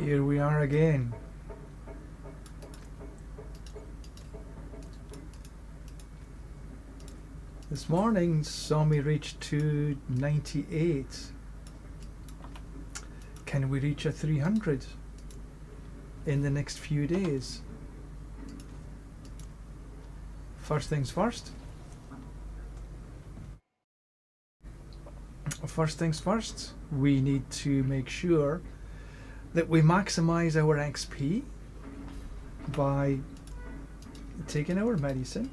Here we are again. This morning saw me reach 298. Can we reach a 300 in the next few days? First things first. First things first, we need to make sure that we maximize our XP by taking our medicine.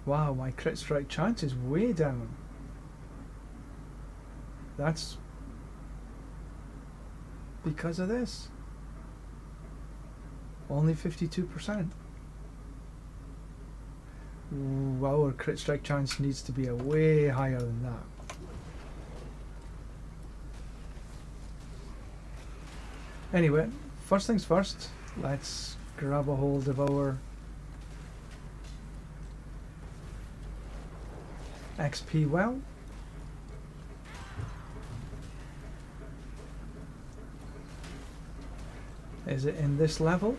Wow, my crit strike chance is way down. That's because of this. Only 52%. Our crit strike chance needs to be a way higher than that. Anyway, first things first, let's grab a hold of our XP well. Is it in this level?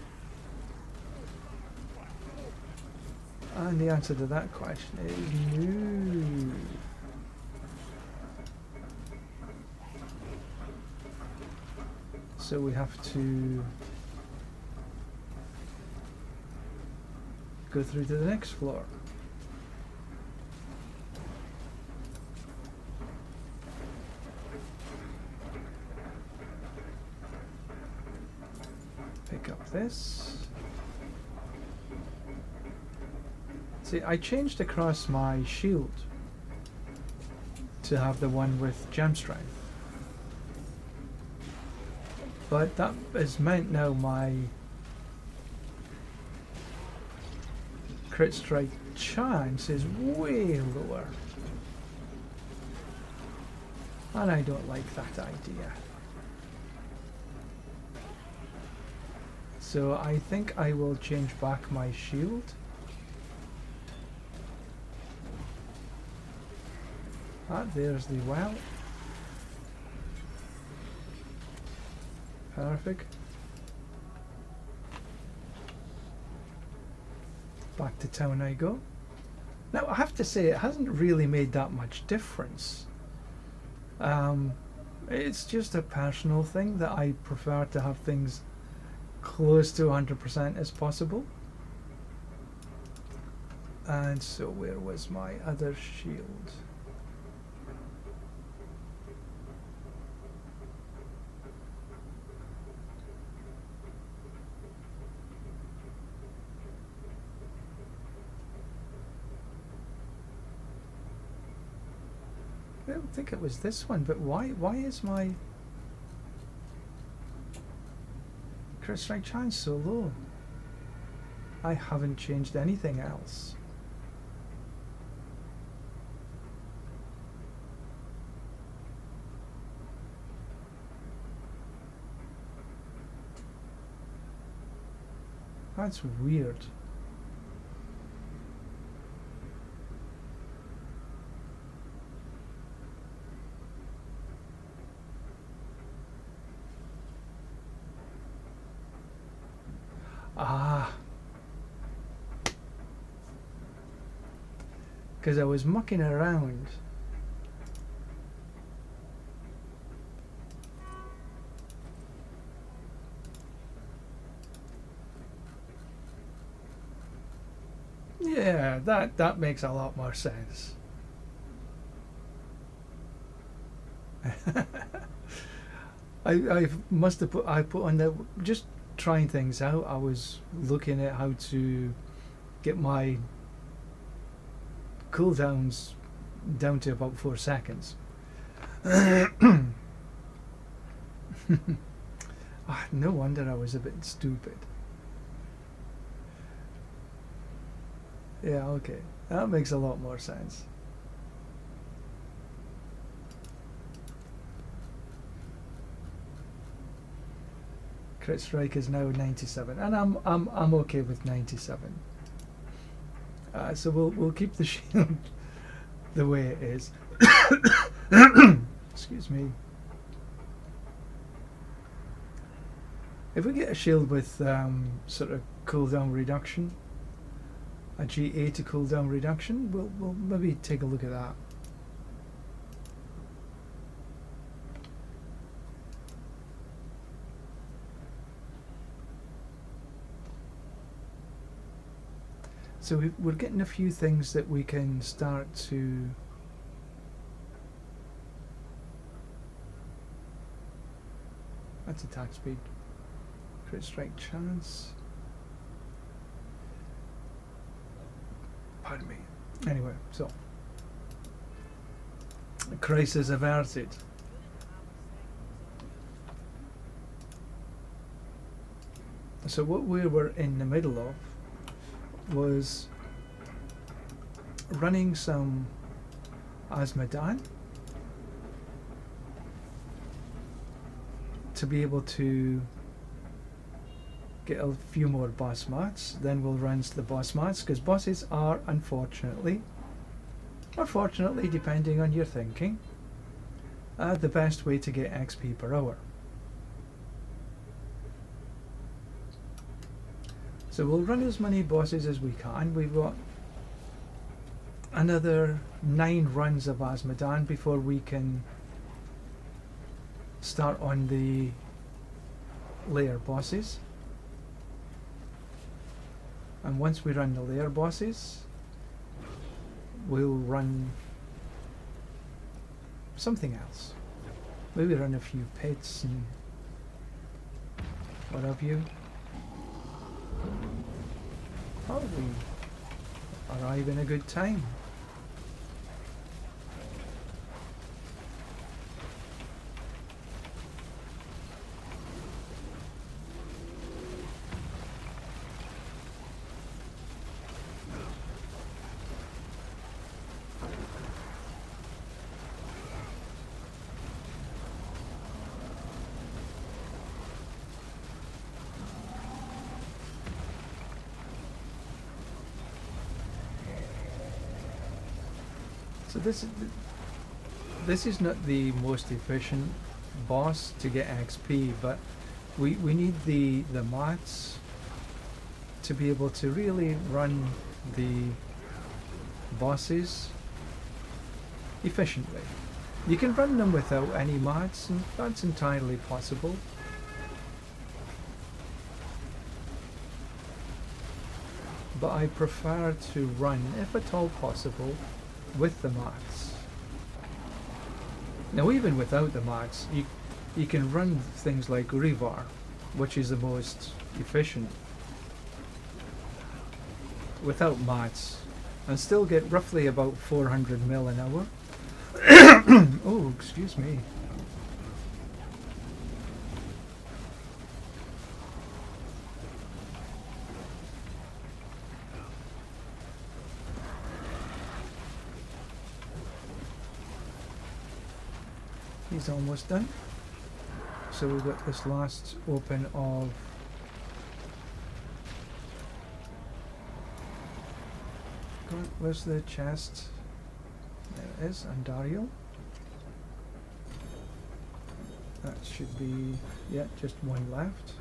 And the answer to that question is no. So we have to go through to the next floor. Pick up this. See, I changed across my shield to have the one with gem strength. But that has meant now my crit strike chance is way lower. And I don't like that idea. So I think I will change back my shield. Ah, there's the well. Perfect. Back to town I go. Now I have to say it hasn't really made that much difference. It's just a personal thing that I prefer to have things close to 100% as possible. And so where was my other shield? I don't think it was this one, but why is my crit strike chance so low? I haven't changed anything else. That's weird. Ah, because I was mucking around. Yeah, that makes a lot more sense. I must have I put on the just trying things out. I was looking at how to get my cooldowns down to about 4 seconds. No wonder I was a bit stupid. Yeah, okay. That makes a lot more sense. Crit strike is now 97, and I'm okay with 97. So we'll keep the shield the way it is. Excuse me. If we get a shield with sort of cooldown reduction, a GA to cooldown reduction, we'll maybe take a look at that. So we're getting a few things that we can start to that's attack speed. Crit strike chance. Pardon me. Anyway, so crisis averted. So what we were in the middle of was running some Auradin to be able to get a few more boss mats. Then we'll run the boss mats, because bosses are unfortunately, or fortunately depending on your thinking, the best way to get XP per hour. So we'll run as many bosses as we can. We've got another 9 runs of Auradin before we can start on the layer bosses. And once we run the layer bosses, we'll run something else. Maybe run a few pits and what have you. Oh, we arrive in a good time. So this is not the most efficient boss to get XP, but we need the mats to be able to really run the bosses efficiently. You can run them without any mats, and that's entirely possible. But I prefer to run, if at all possible, with the mats. Now even without the mats, you can run things like Revar, which is the most efficient, without mats, and still get roughly about 400 mil an hour. Oh, excuse me. He's almost done. So we've got this last open of where's the chest? There it is, Andariel. That should be, yeah, just one left.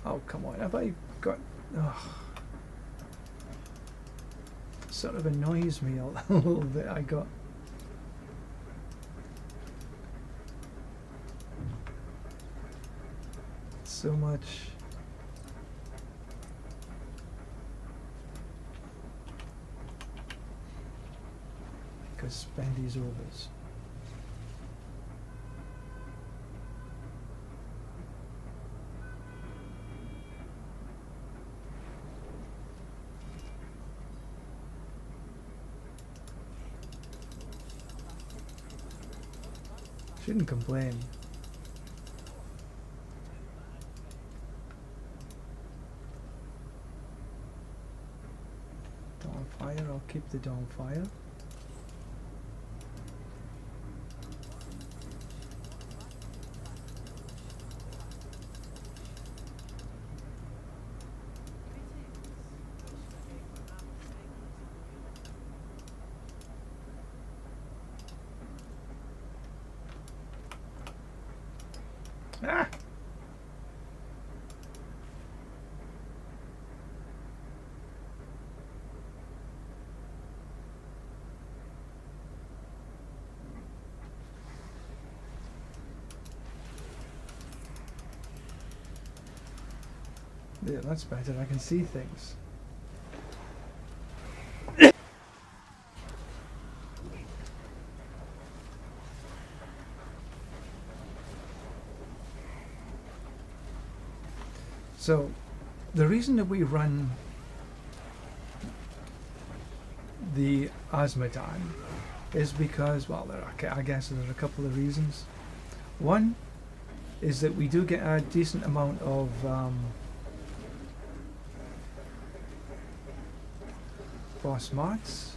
Oh, come on, have I got... Oh. Sort of annoys me a little bit. I got so much because Spendy's overs. Shouldn't complain. Dawn fire, I'll keep the dawn fire. Ah! Yeah, that's better. I can see things. So, the reason that we run the Auradin is because, well, I guess there's a couple of reasons. One is that we do get a decent amount of boss mods.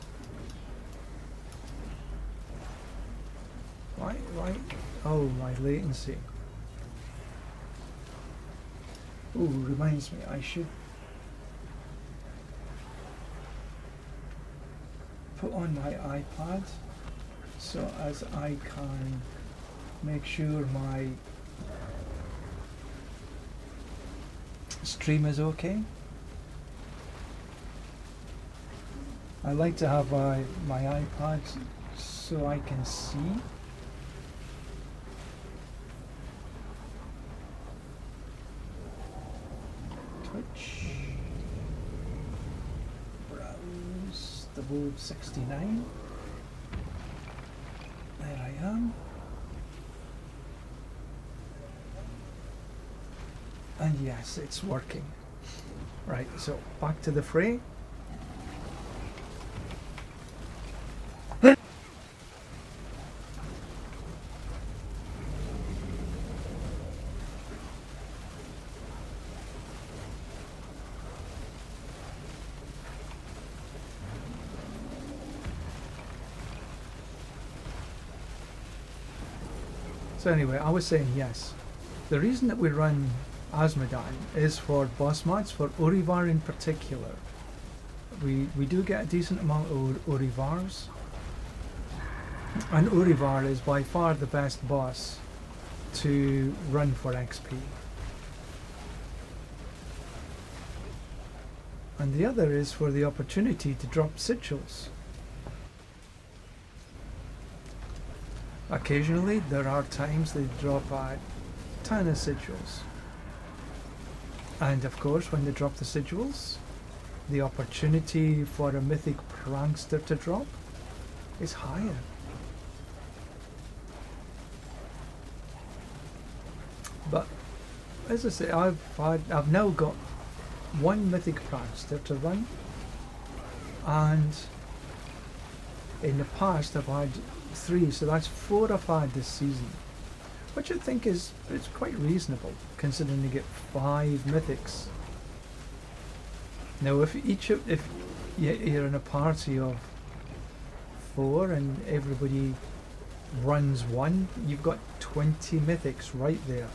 Right. Oh, my latency. Ooh, reminds me, I should put on my iPad so as I can make sure my stream is okay. I like to have my iPad so I can see. Twitch. Browse the Board 69. There I am. And yes, it's working. Right, so back to the fray. So anyway, I was saying yes. The reason that we run Auradin is for boss mods, for Aurivar in particular. We do get a decent amount of Aurivars. And Aurivar is by far the best boss to run for XP. And the other is for the opportunity to drop sigils. Occasionally there are times they drop a ton of sigils. And of course when they drop the sigils, the opportunity for a mythic prankster to drop is higher. But as I say, I've now got one mythic prankster to run, and in the past I've had 3, so that's 4 I've had this season, which I think is quite reasonable considering you get 5 mythics. Now if you're in a party of 4 and everybody runs 1, you've got 20 mythics right there.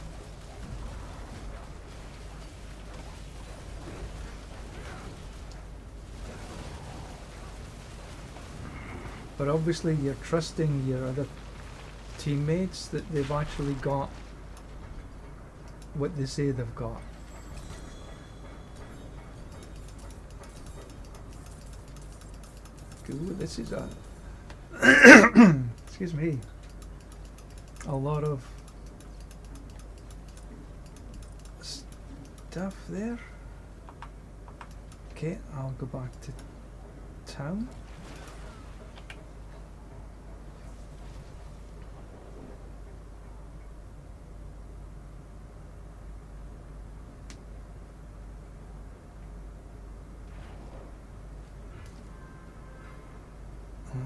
But obviously you're trusting your other teammates that they've actually got what they say they've got. Ooh, this is a excuse me, a lot of stuff there. Okay, I'll go back to town.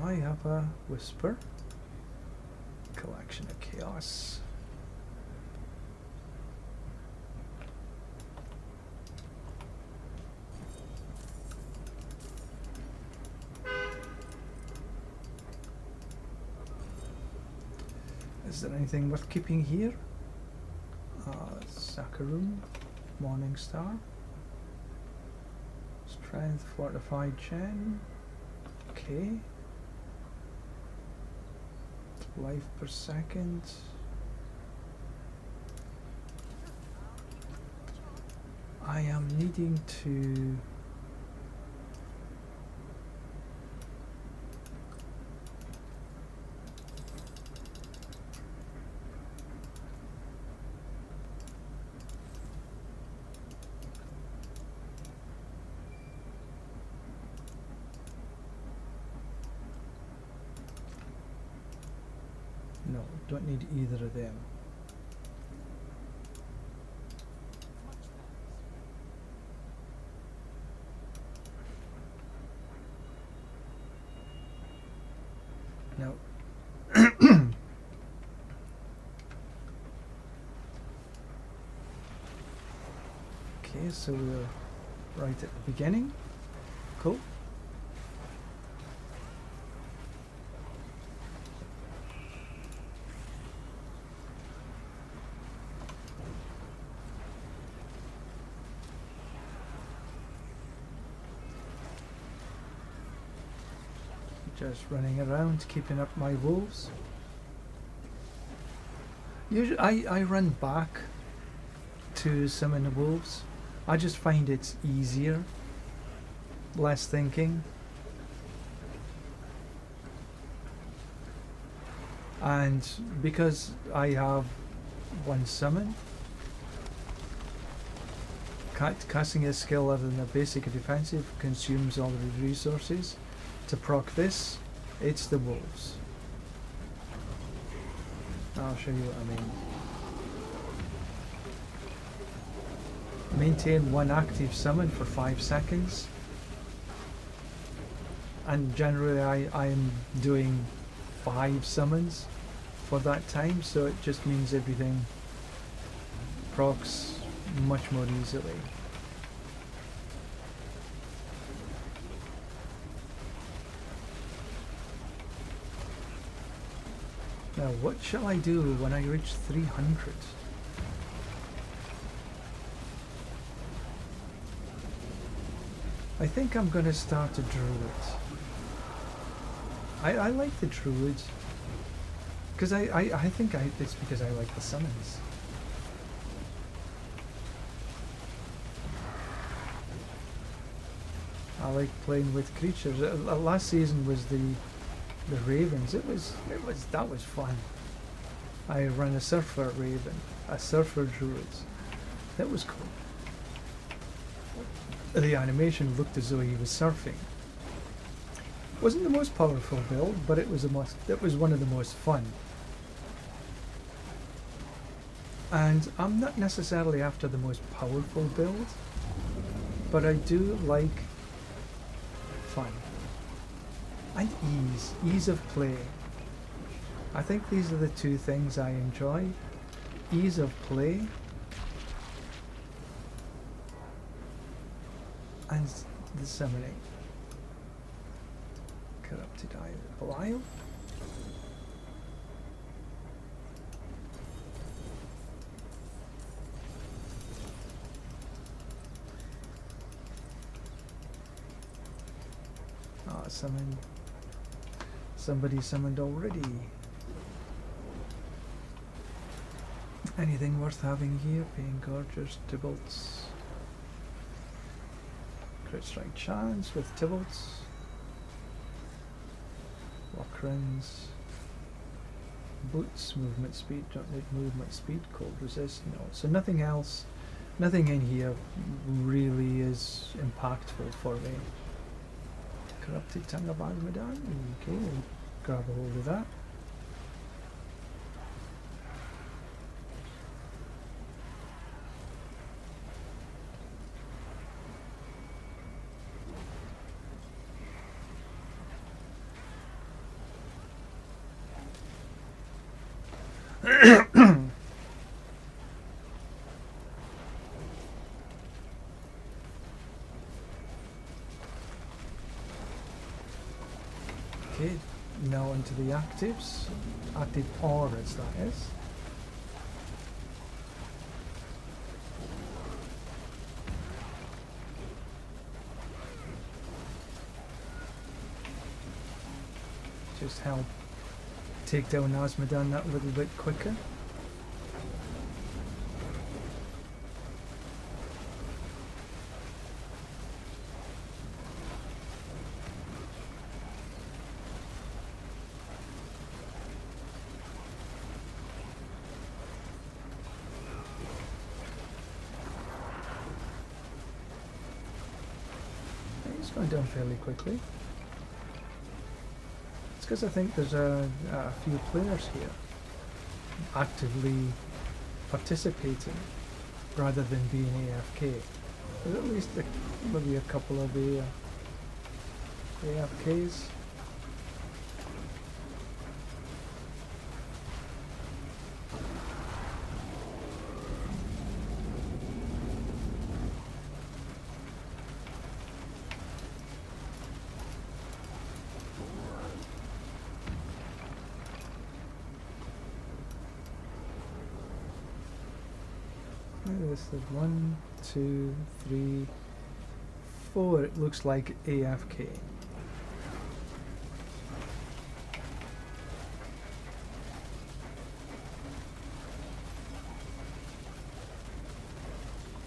I have a whisper. Collection of chaos. Is there anything worth keeping here? Sakarum, Morningstar, Strength, Fortified Gen. Okay. Life per second. I am needing to... No, don't need either of them. No. Okay, so we're right at the beginning. Cool. Just running around, keeping up my wolves. Usually, I run back to summon the wolves. I just find it's easier, less thinking. And because I have one summon, casting a skill other than a basic or defensive consumes all the resources. To proc this, it's the wolves. I'll show you what I mean. Maintain one active summon for 5 seconds. And generally I am doing 5 summons for that time, so it just means everything procs much more easily. Now, what shall I do when I reach 300? I think I'm going to start a druid. I like the druid because I think it's because I like the summons. I like playing with creatures. Last season was the ravens. That was fun. I ran a surfer raven, a surfer druid. That was cool. The animation looked as though he was surfing. Wasn't the most powerful build, but it was one of the most fun. And I'm not necessarily after the most powerful build, but I do like fun. And ease of play. I think these are the two things I enjoy. Ease of play and the summoning. Corrupted Eye of Belial. Summon. Somebody summoned already. Anything worth having here? Paying Gorgers, Tybalts. Crit strike chance with Tybalts. Lockrins. Boots, movement speed, don't need movement speed, cold resist, no. So nothing else, nothing in here really is impactful for me. Corrupted Tongue of Auradin, okay, we'll grab a hold of that. Okay, now into the actives. Active auras, that is. Just help take down Osmodan that little bit quicker. gone down fairly quickly. It's because I think there's a few players here actively participating rather than being AFK. There's at least maybe a couple of AFKs. There's 1, 2, 3, 4. It looks like AFK.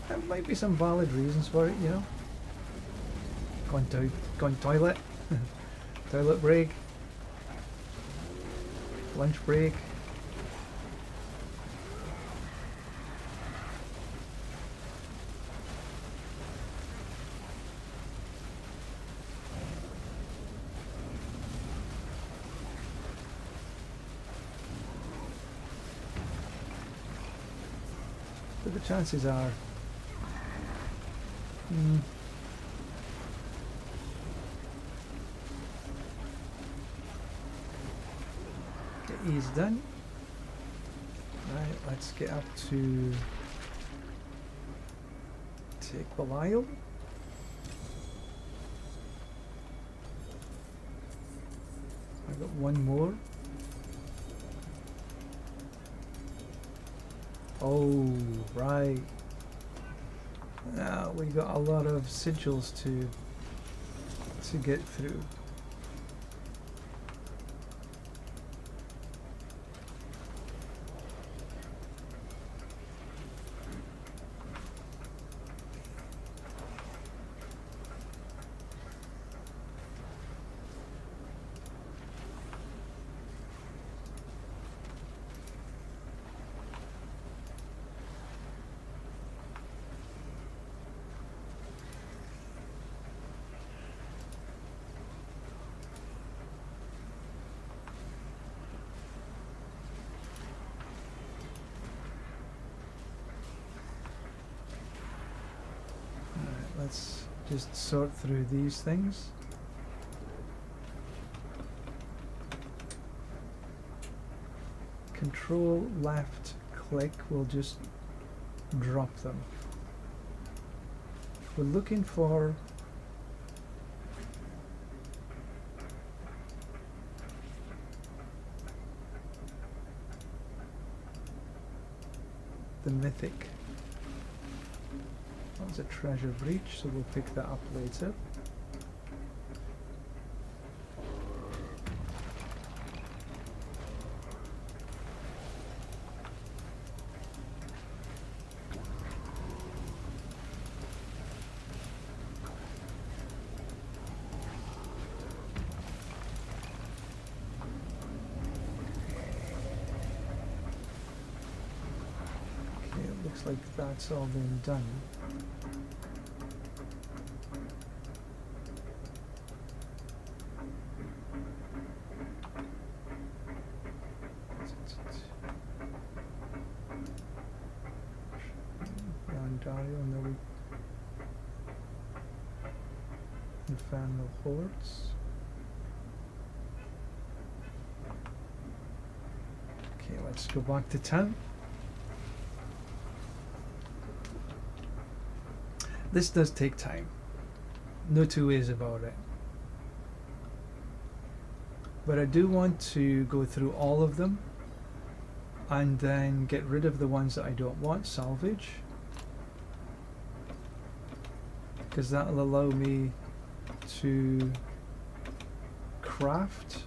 There might be some valid reasons for it, you know. Gone toilet, toilet break, lunch break. But the chances are the E's done. Right, let's get up to take Belial. I've got one more. Oh, right. Now we got a lot of sigils to get through. Let's just sort through these things. Control left click will just drop them. We're looking for the mythic. That's a treasure breach, so we'll pick that up later. Okay, it looks like that's all been done. Infernal hordes. Okay, let's go back to town. This does take time. No two ways about it. But I do want to go through all of them and then get rid of the ones that I don't want, salvage. Because that'll allow me to craft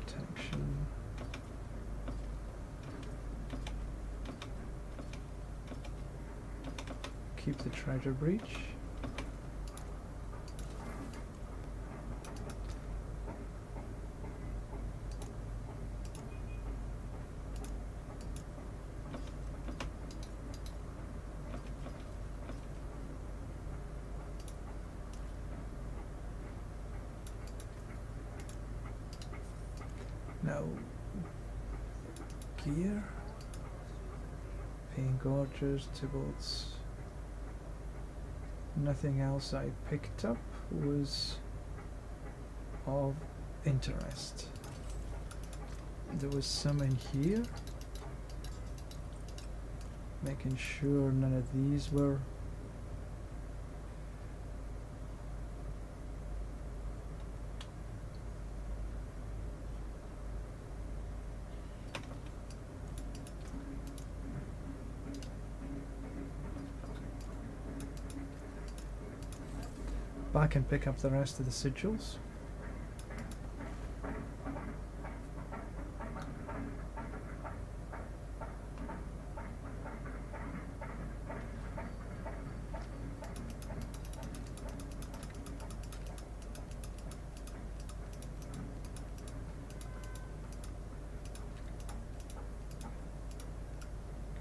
protection, keep the treasure breach, Now, gear, paint gorges, tibalts. Nothing else I picked up was of interest. There was some in here. Making sure none of these were back and pick up the rest of the sigils.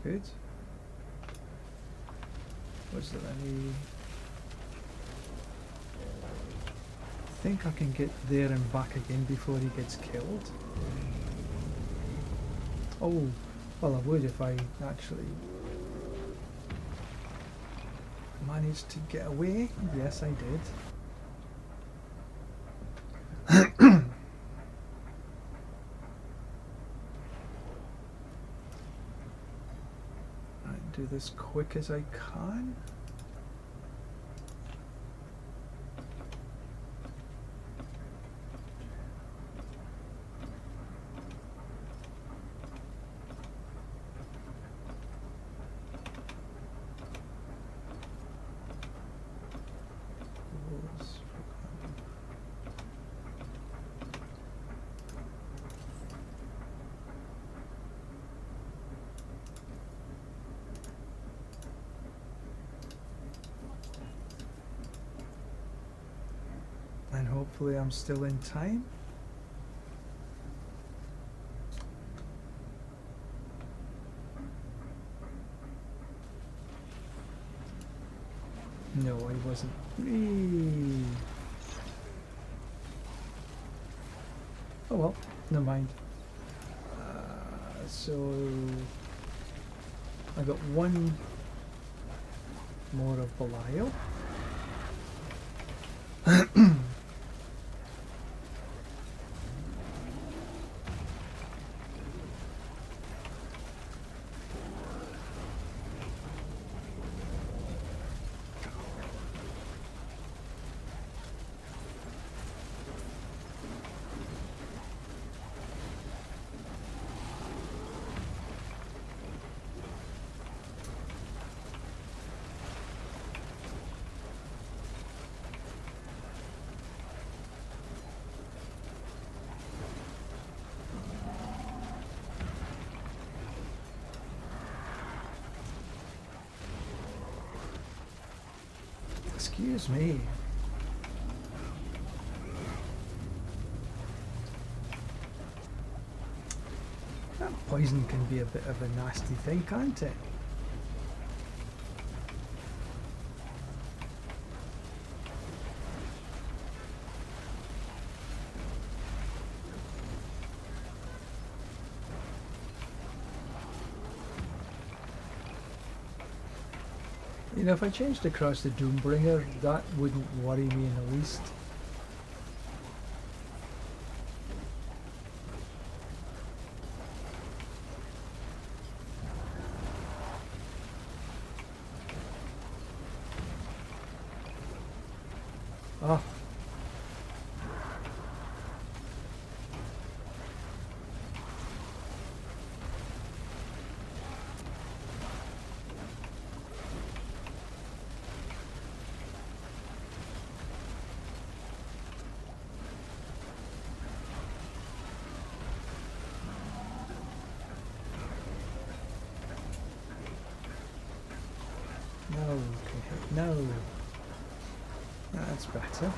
Good. Was there any... I think I can get there and back again before he gets killed. Oh, well I would if I actually managed to get away. Yes, I did. Right, do this quick as I can. And hopefully I'm still in time. No, I wasn't. Whee! Oh well, never mind. So I got one more of Belial. Excuse me. That poison can be a bit of a nasty thing, can't it? You know, if I changed across the Doombringer, that wouldn't worry me in the least. Oh. No. That's better.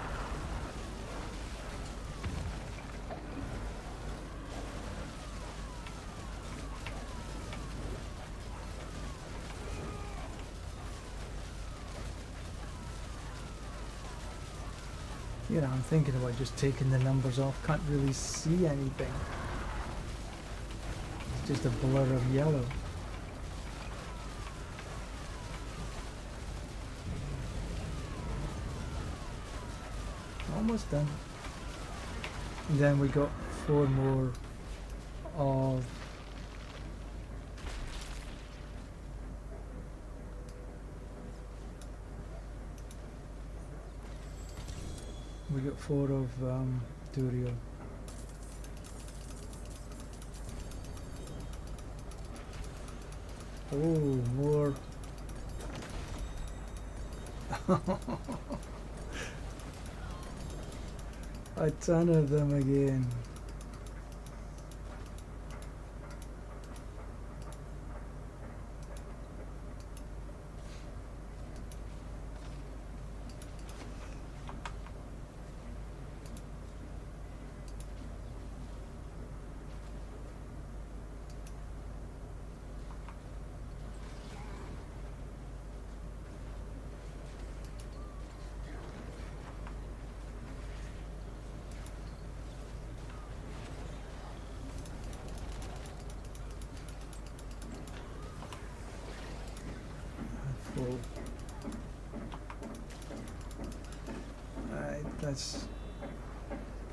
You know, I'm thinking about just taking the numbers off. Can't really see anything. Just a blur of yellow. Almost done. And then we got 4 more of Duriel. Oh, more. A ton of them again. Right, let's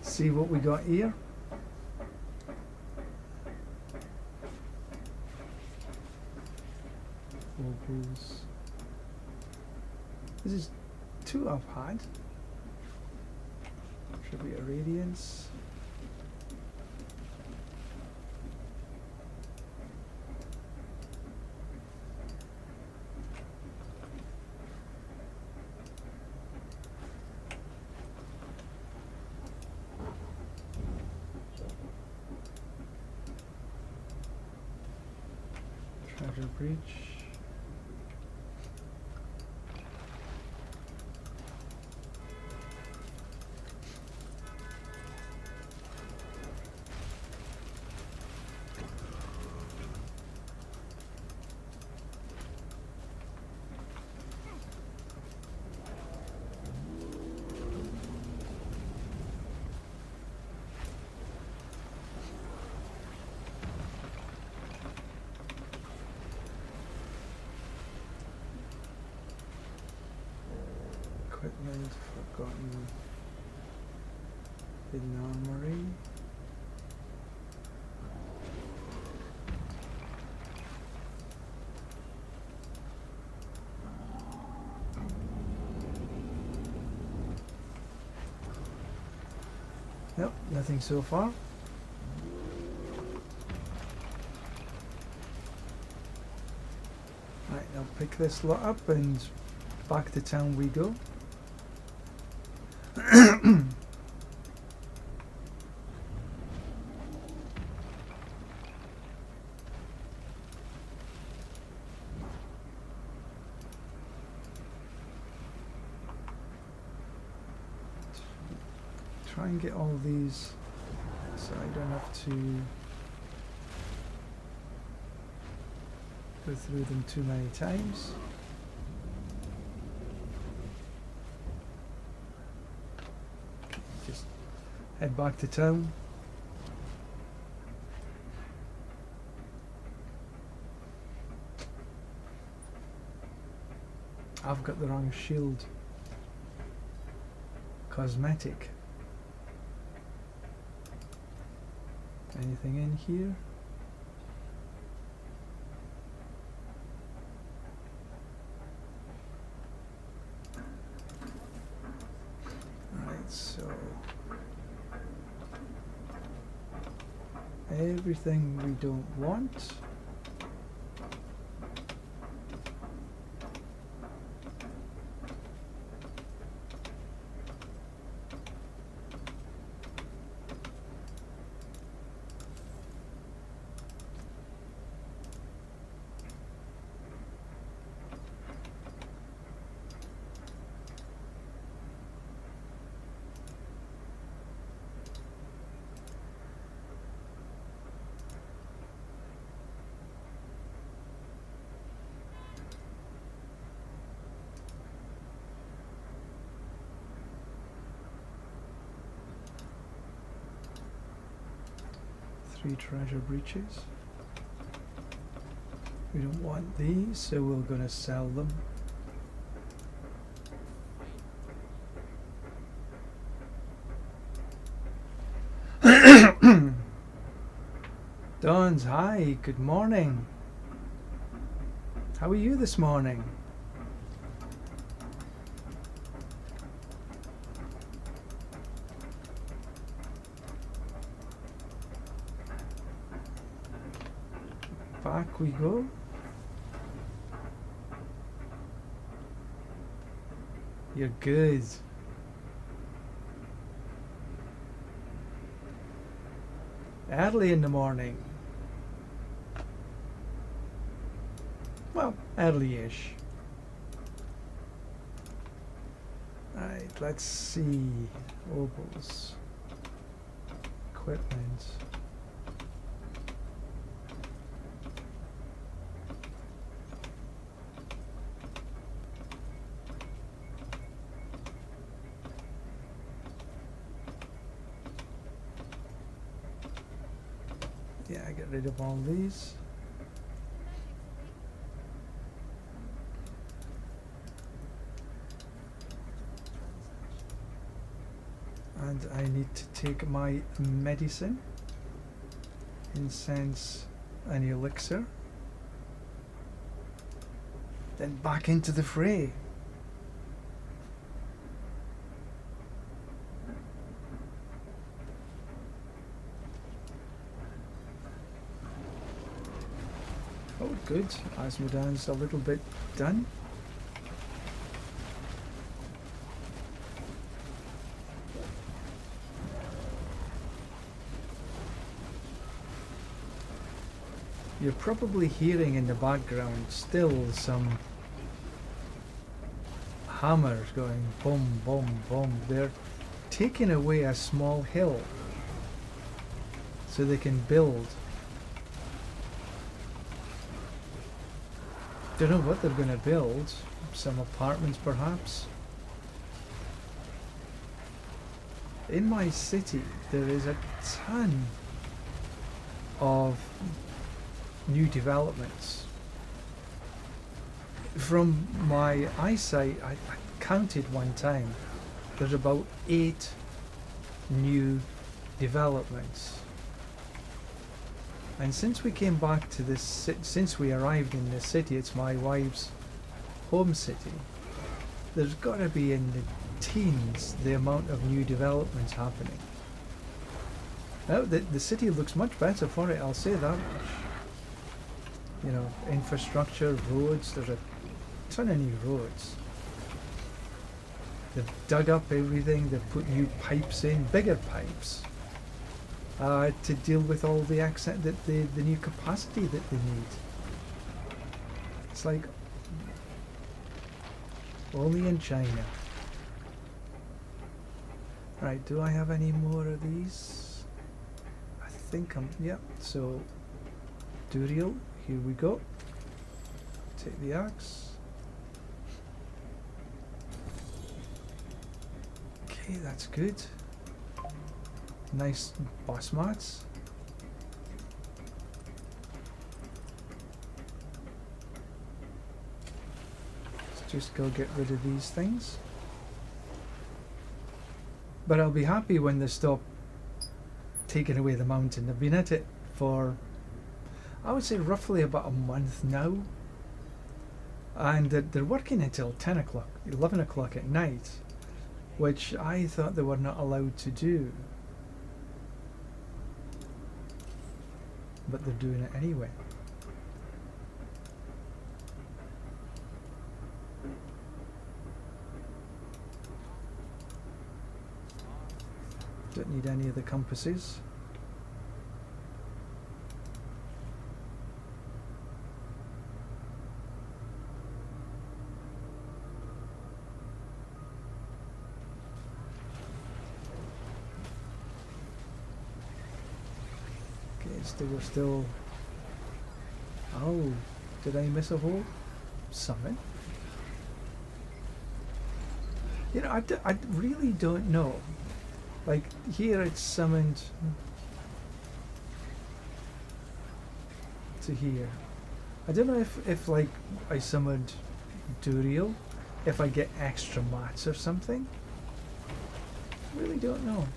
see what we got here. Opals. This is 2 I've had. Tribute of Radiance. Treasure Breach. Equipment, forgotten hidden armory. Nope, nothing so far. Right, I'll pick this lot up and back to town we go. Try and get all these so I don't have to go through them too many times. Just head back to town. I've got the wrong shield. Cosmetic. Anything in here? Right, so everything we don't want. Three treasure breaches. We don't want these, so we're going to sell them. Dons, hi, good morning. How are you this morning? Back we go. You're good. Early in the morning. Well, early-ish. Right, let's see. Opals. Equipment. Yeah, I get rid of all these. And I need to take my medicine, incense and elixir, then back into the fray. Oh good, Asmodan's a little bit done. You're probably hearing in the background still some hammers going boom, boom, boom. They're taking away a small hill so they can build. Don't know what they're going to build. Some apartments perhaps. In my city there is a ton of new developments. From my eyesight, I counted one time, there's about 8 new developments. And since we came back to this, since we arrived in this city, it's my wife's home city, there's got to be in the teens the amount of new developments happening. Now, the city looks much better for it, I'll say that much. You know, infrastructure, roads, there's a ton of new roads. They've dug up everything, they've put new pipes in, bigger pipes, to deal with all the the new capacity that they need. It's like only in China. Right, do I have any more of these? I think yeah, so Duriel. Here we go. Take the axe. Okay, that's good. Nice boss mats. Let's just go get rid of these things. But I'll be happy when they stop taking away the mountain. I've been at it for, I would say, roughly about a month now, and they're working until 10 o'clock, 11 o'clock at night, which I thought they were not allowed to do, but they're doing it anyway. Don't need any of the compasses. They were still. Oh, did I miss a whole summon? You know, I really don't know. Like here, it's summoned to here. I don't know if like I summoned Duriel, if I get extra mats or something. Really don't know.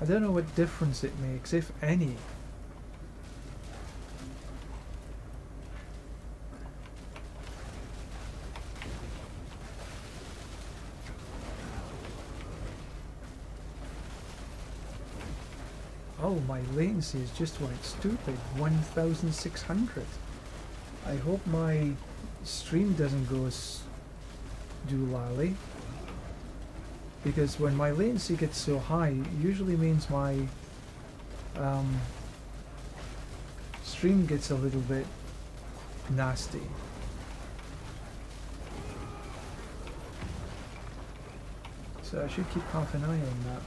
I don't know what difference it makes, if any. Oh, my latency has just went stupid. 1,600. I hope my stream doesn't go doolally. Because when my latency gets so high, it usually means my stream gets a little bit nasty. So I should keep half an eye on that.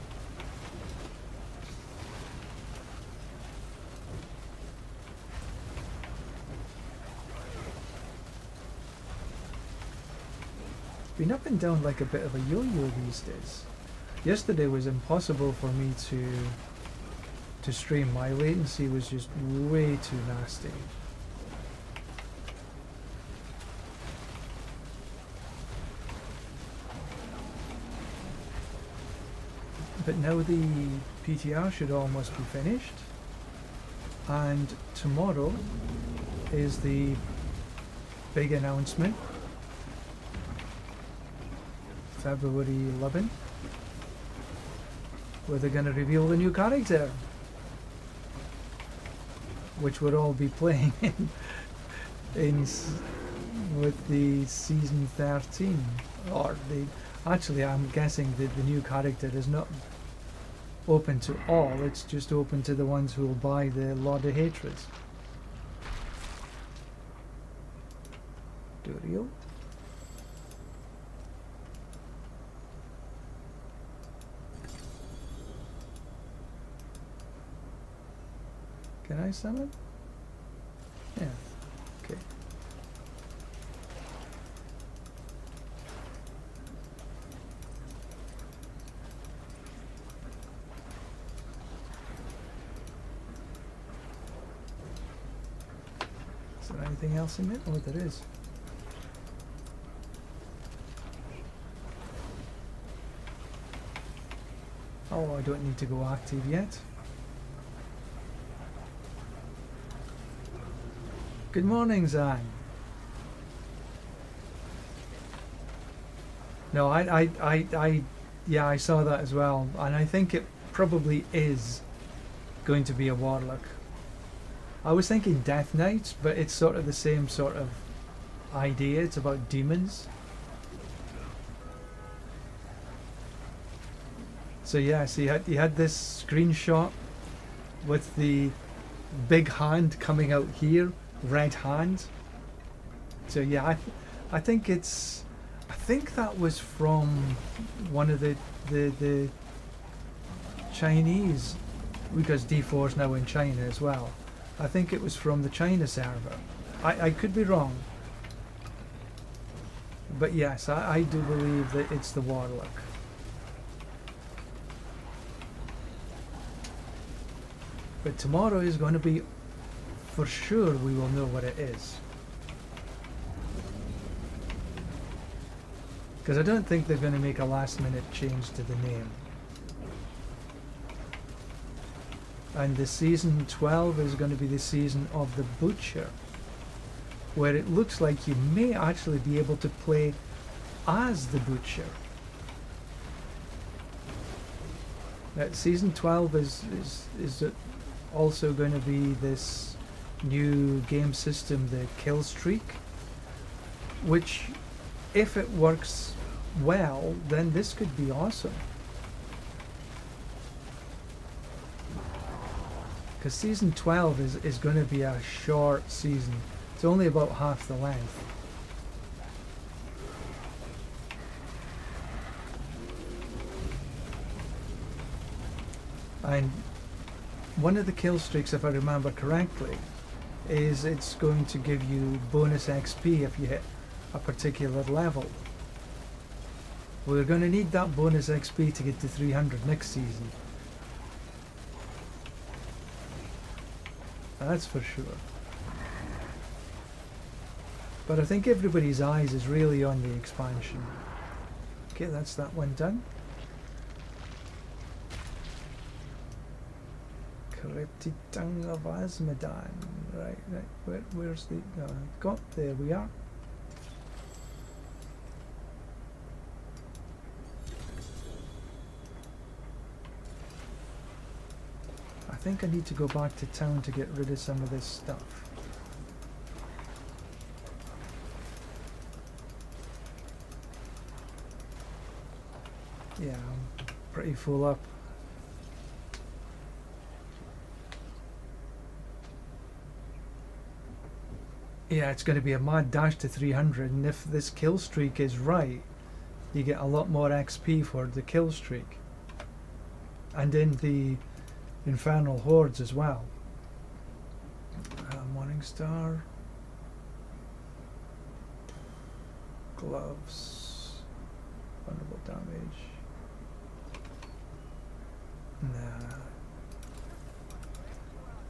Been up and down like a bit of a yo-yo these days. Yesterday was impossible for me to stream. My latency was just way too nasty. But now the PTR should almost be finished, and tomorrow is the big announcement. February 11th, where they're going to reveal the new character, which we'll all be playing with the season 13. Or actually, I'm guessing that the new character is not open to all. It's just open to the ones who will buy the Lord of Hatred. Duriel. Can I summon? Yeah. Okay. Is there anything else in it? Oh, there is. Oh, I don't need to go active yet. Good morning, Zang. No, yeah, I saw that as well, and I think it probably is going to be a warlock. I was thinking Death Knights, but it's sort of the same sort of idea. It's about demons. So yeah, so you had this screenshot with the big hand coming out here. Red hand. So yeah, I think that was from one of the Chinese, because D4 is now in China as well. I think it was from the China server. I could be wrong, but yes, I do believe that it's the warlock. But tomorrow is going to be, for sure we will know what it is. Because I don't think they're going to make a last minute change to the name. And the season 12 is going to be the season of the Butcher, where it looks like you may actually be able to play as the Butcher. Season 12 is also going to be this new game system, the kill streak, which, if it works well, then this could be awesome. Because season 12 is going to be a short season. It's only about half the length. And one of the kill streaks, if I remember correctly, is it's going to give you bonus XP if you hit a particular level. We're going to need that bonus XP to get to 300 next season. That's for sure. But I think everybody's eyes is really on the expansion. Okay, that's that one done. Corrupted tongue of Asmodan. Right. Where's the... there we are. I think I need to go back to town to get rid of some of this stuff. Yeah, I'm pretty full up. Yeah, it's going to be a mad dash to 300, and if this kill streak is right, you get a lot more XP for the kill streak. And in the Infernal Hordes as well. Morningstar. Gloves. Vulnerable damage. Nah.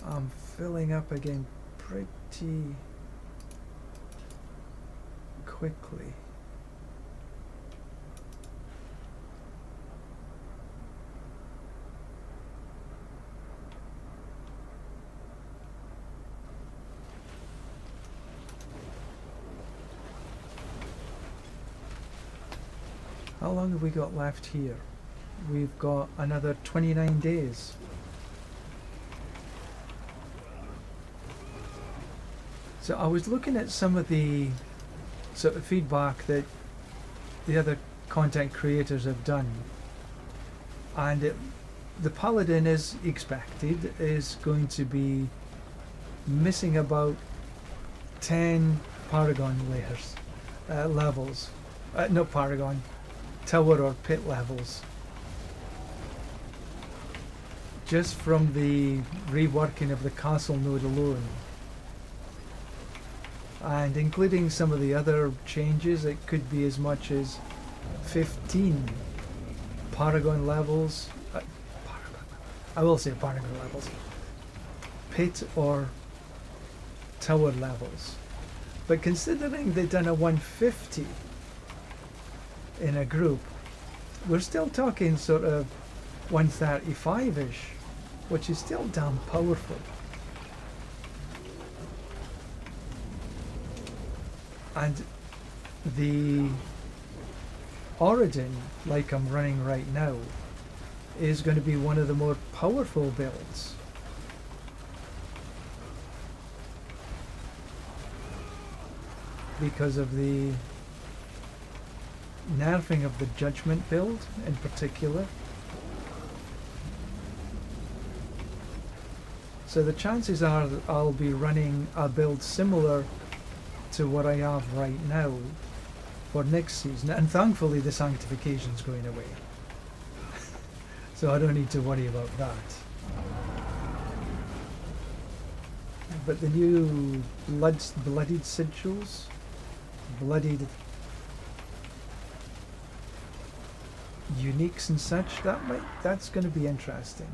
I'm filling up again pretty quickly. How long have we got left here? We've got another 29 days. So I was looking at some of the sort of feedback that the other content creators have done, and the Paladin, is expected, is going to be missing about 10 Paragon layers, levels. Not Paragon, tower or pit levels. Just from the reworking of the castle node alone. And including some of the other changes, it could be as much as 15 Paragon levels. I will say Paragon levels. Pit or tower levels. But considering they've done a 150 in a group, we're still talking sort of 135-ish, which is still damn powerful. And the Auradin, like I'm running right now, is going to be one of the more powerful builds. Because of the nerfing of the Judgment build in particular. So the chances are that I'll be running a build similar to what I have right now for next season, and thankfully the sanctification's going away. So I don't need to worry about that. But the new bloodied sigils, bloodied uniques and such, that's going to be interesting.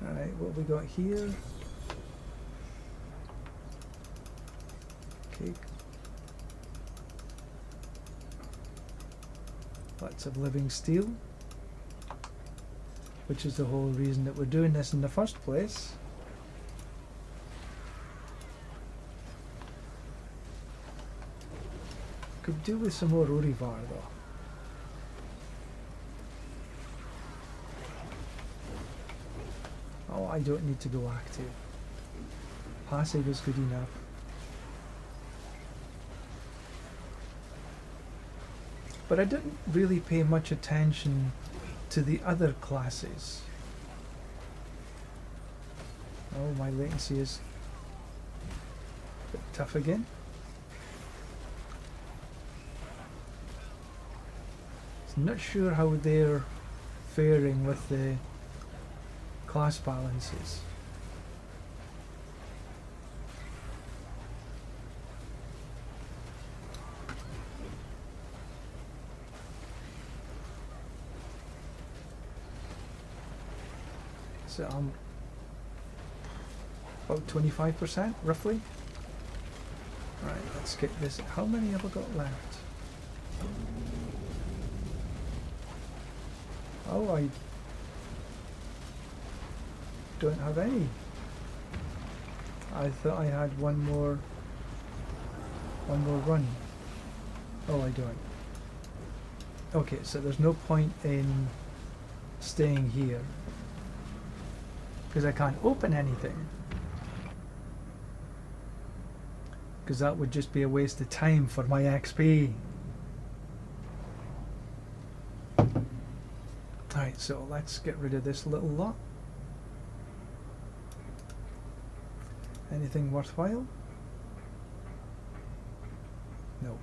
Alright, what we got here? Okay. Lots of living steel, which is the whole reason that we're doing this in the first place. Could do with some more Orivar though. Oh, I don't need to go active. Passive is good enough. But I didn't really pay much attention to the other classes. Oh, my latency is a bit tough again. Not sure how they're faring with the class balances. So I'm about 25% roughly. Right, let's get this. How many have I got left? Oh, I don't have any. I thought I had one more run. Oh, I don't. Okay, so there's no point in staying here because I can't open anything, because that would just be a waste of time for my XP. Alright, so let's get rid of this little lot. Anything worthwhile? No.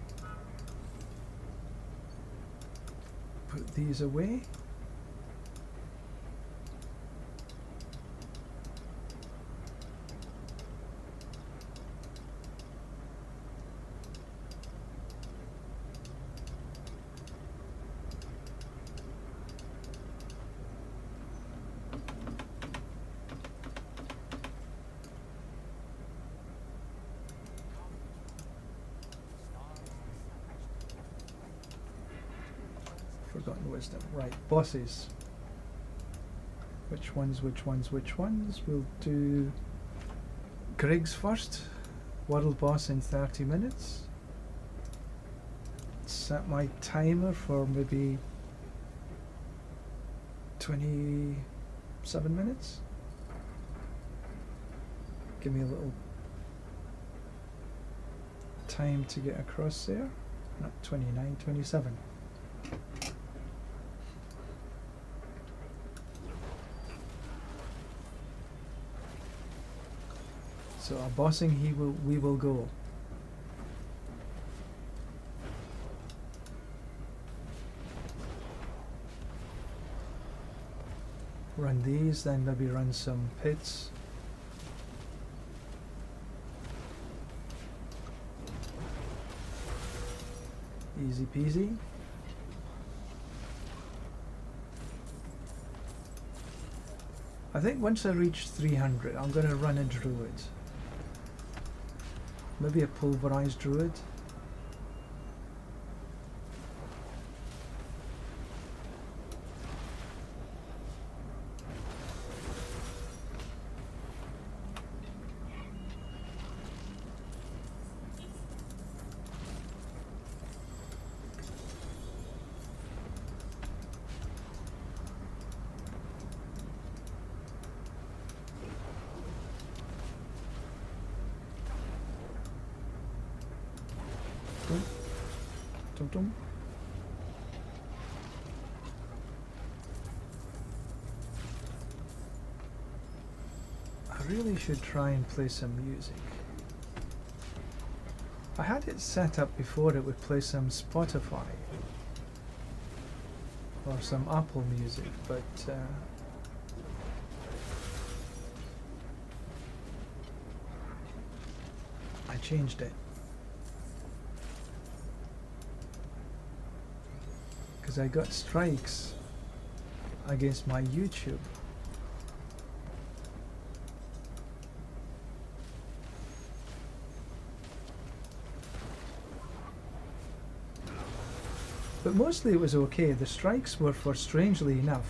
Put these away. Forgotten wisdom. Right, bosses. Which ones? We'll do Griggs first. World boss in 30 minutes. Set my timer for maybe 27 minutes. Give me a little time to get across there. Not 29, 27. So our bossing we will go. Run these, then maybe run some pits. Easy peasy. I think once I reach 300, I'm going to run a druid. Maybe a pulverized druid. I really should try and play some music. I had it set up before it would play some Spotify or some Apple Music, but I changed it. Because I got strikes against my YouTube. But mostly it was okay. The strikes were for, strangely enough,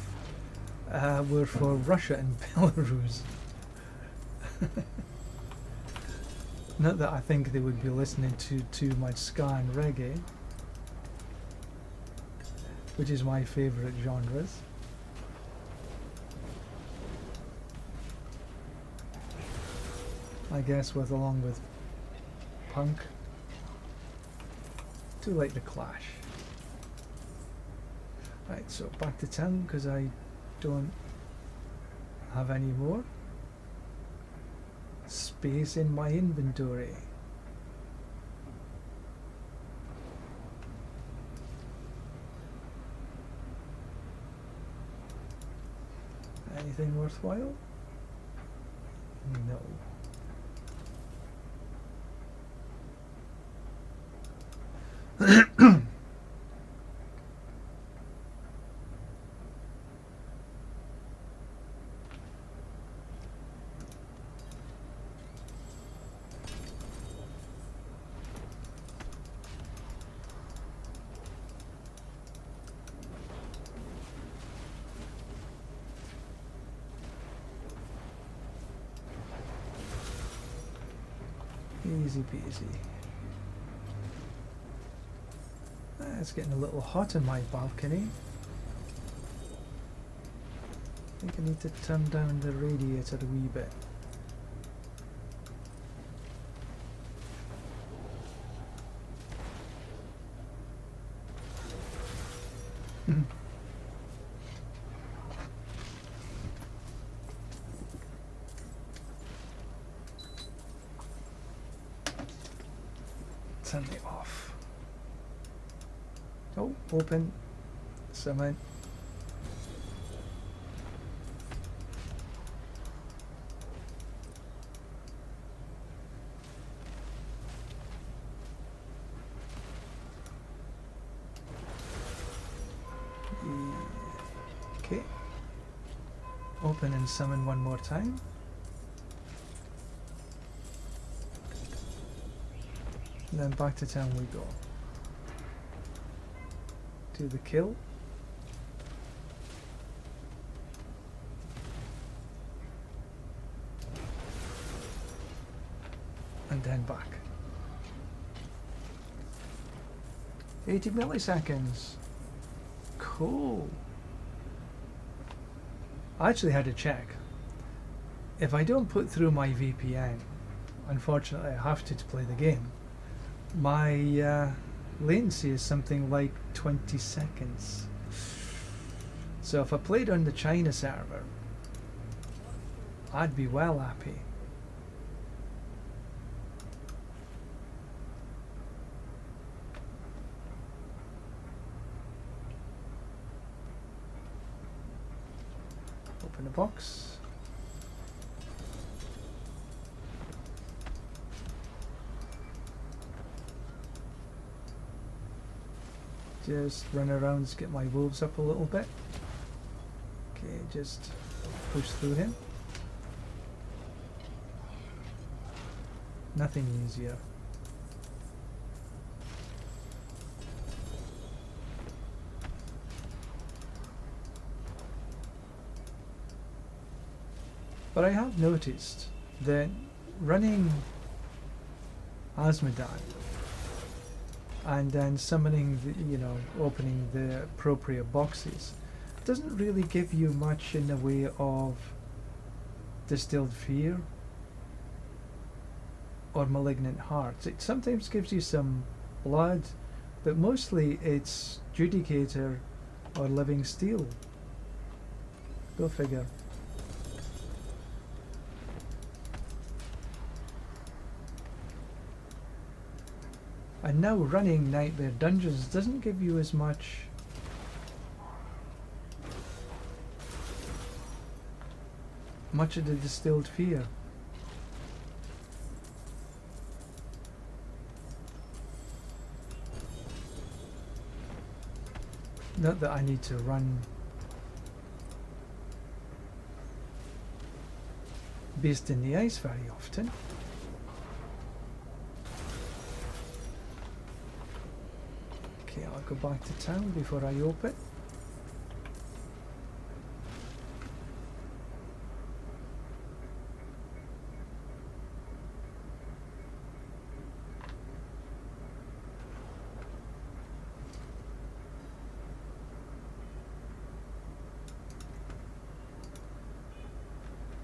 were for Russia and Belarus. Not that I think they would be listening to too much ska and reggae, which is my favourite genres. I guess along with punk. Do like the Clash. Right, so back to town because I don't have any more space in my inventory. Anything worthwhile? No. Easy peasy. It's getting a little hot in my balcony. I think I need to turn down the radiator a wee bit. Turn it off. Oh, open. Summon. Okay. Open and summon one more time. And then back to town we go. Do the kill. And then back. 80 milliseconds. Cool. I actually had to check. If I don't put through my VPN, unfortunately I have to play the game. My latency is something like 20 seconds. So if I played on the China server, I'd be well happy. Open the box. Just run around to get my wolves up a little bit. Okay, just push through him. Nothing easier. But I have noticed that running Asmodan and then summoning the, opening the appropriate boxes doesn't really give you much in the way of distilled fear or malignant hearts. It sometimes gives you some blood, but mostly it's Judicator or Living Steel. Go figure. And now running Nightmare Dungeons doesn't give you as much of the distilled fear. Not that I need to run Beast in the Ice very often. Okay, I'll go back to town before I open.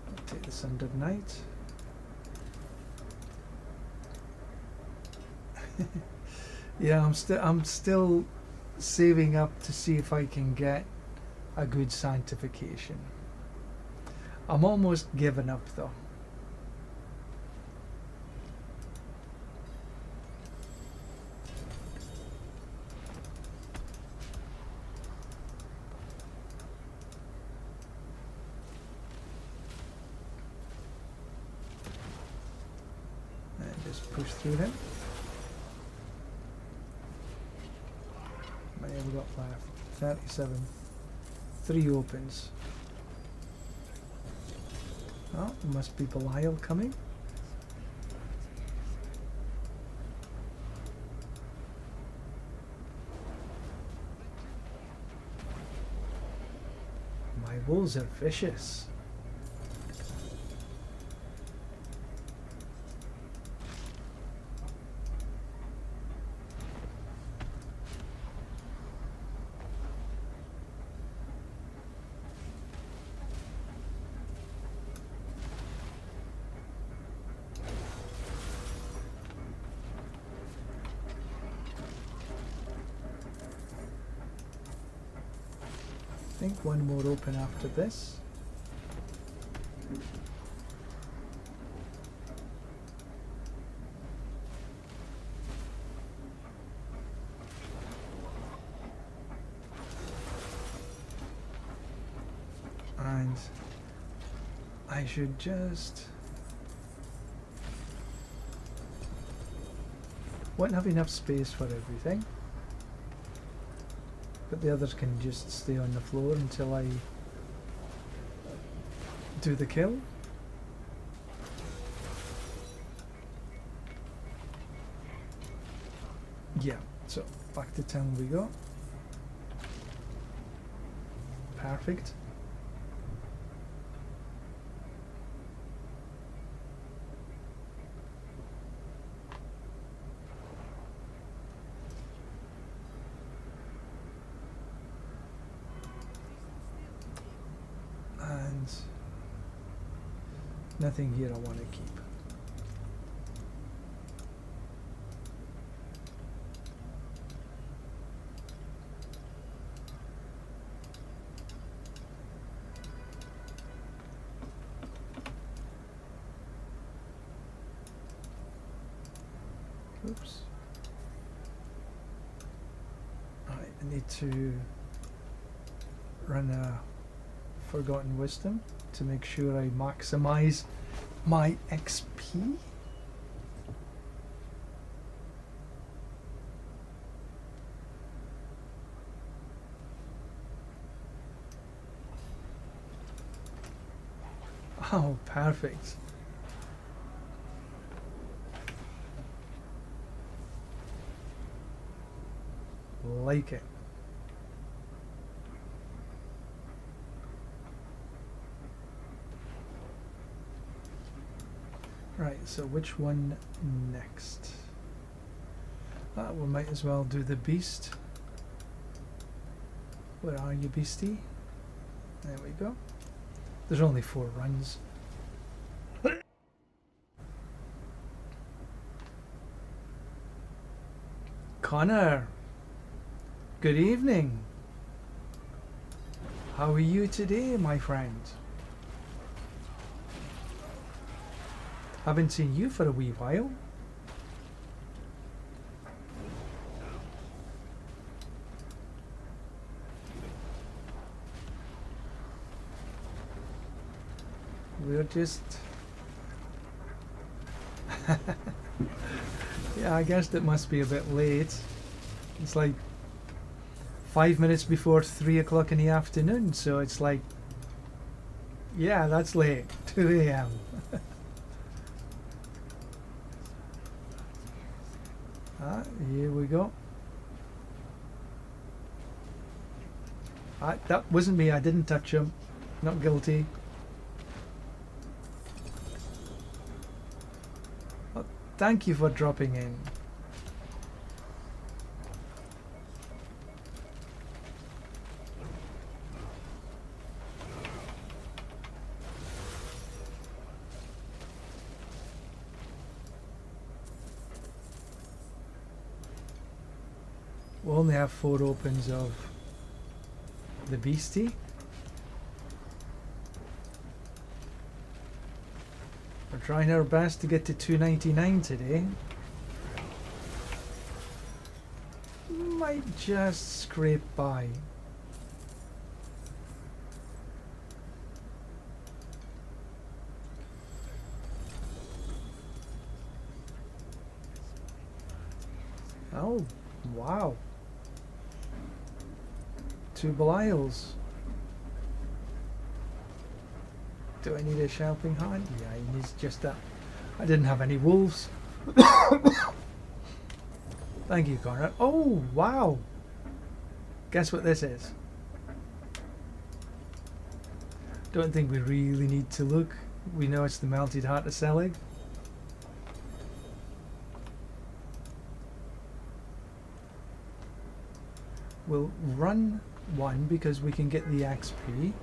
I'll take this under night. Yeah, I'm still saving up to see if I can get a good sanctification. I'm almost giving up though. And just push through him. How many have we got left? 37. 3 opens. Oh, it must be Belial coming. My wolves are vicious. think one more open after this. And I should just... won't have enough space for everything. But the others can just stay on the floor until I do the kill. Yeah, so back to town we go. Perfect. And nothing here I want to keep. Oops. Alright, I need to run a Forgotten Wisdom to make sure I maximize my XP. Oh, perfect. Like it. Right, so which one next? We might as well do the beast. Where are you, beastie? There we go. There's only 4 runs. Connor, good evening. How are you today, my friend? Haven't seen you for a wee while. We're just... yeah, I guess it must be a bit late. It's like 5 minutes before 3 o'clock in the afternoon, so it's like... yeah, that's late. 2 a.m. Ah, here we go. Ah, that wasn't me, I didn't touch him. Not guilty. Oh, thank you for dropping in. We only have 4 opens of the beastie. We're trying our best to get to 299 today. Might just scrape by. Oh, wow. 2 Belials. Do I need a helping hand? Yeah, he needs just that. I didn't have any wolves. Thank you, Conrad. Oh, wow. Guess what this is? Don't think we really need to look. We know it's the Melted Heart of Selig. We'll run one because we can get the XP.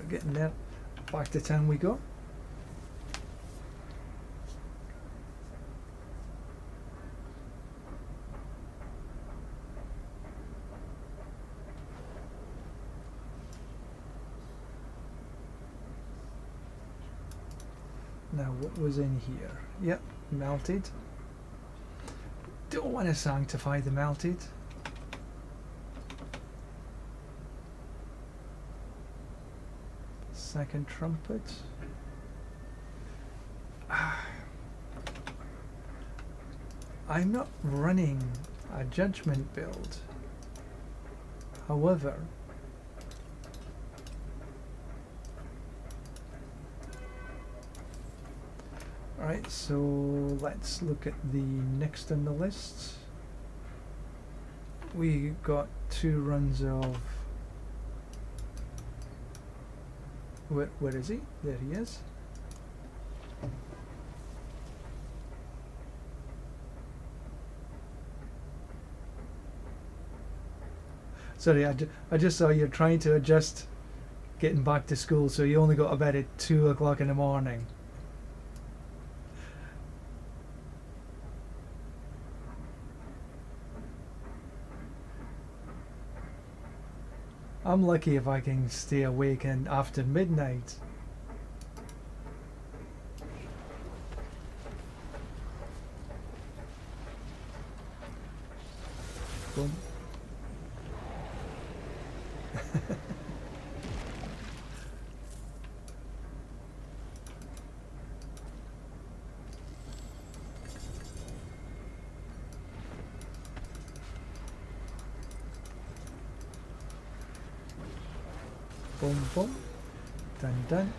Getting there. Back to town we go. Now what was in here? Yep, melted. Don't want to sanctify the melted. Second trumpet. I'm not running a judgment build. However, right, so let's look at the next on the list. We got 2 runs of... Where is he? There he is. Sorry, I just saw you're trying to adjust getting back to school, so you only got to bed at 2 o'clock in the morning. I'm lucky if I can stay awake and after midnight. Boom. Boom, boom. Done, done.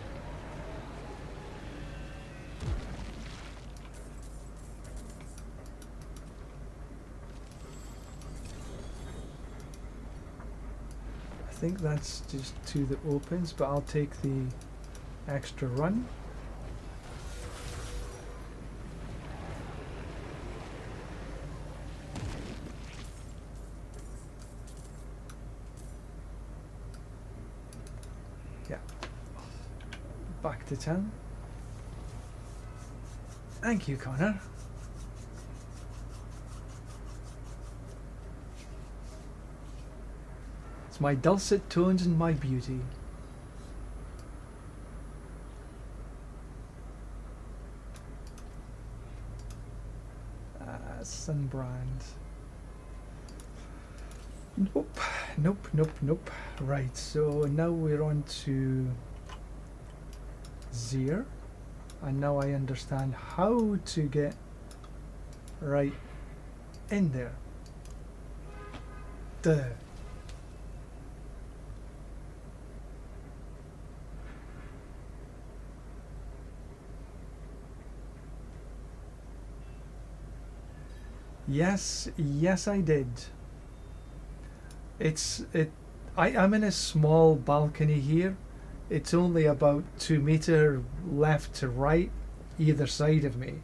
I think that's just 2 that opens, but I'll take the extra run. Back to town. Thank you, Connor. It's my dulcet tones and my beauty. Sunbrand. Nope, nope, nope, nope. Right, so now we're on to Zir, and now I understand how to get right in there. Duh. Yes, yes I did. I'm in a small balcony here. It's only about 2 meters left to right, either side of me.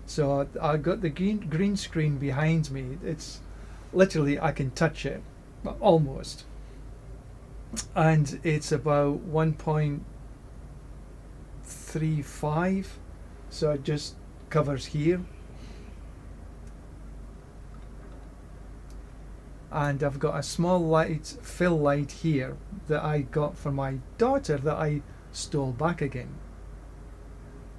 So I got the green screen behind me. It's literally, I can touch it, almost. And it's about 1.35, so it just covers here. And I've got a small light, fill light here that I got for my daughter that I stole back again.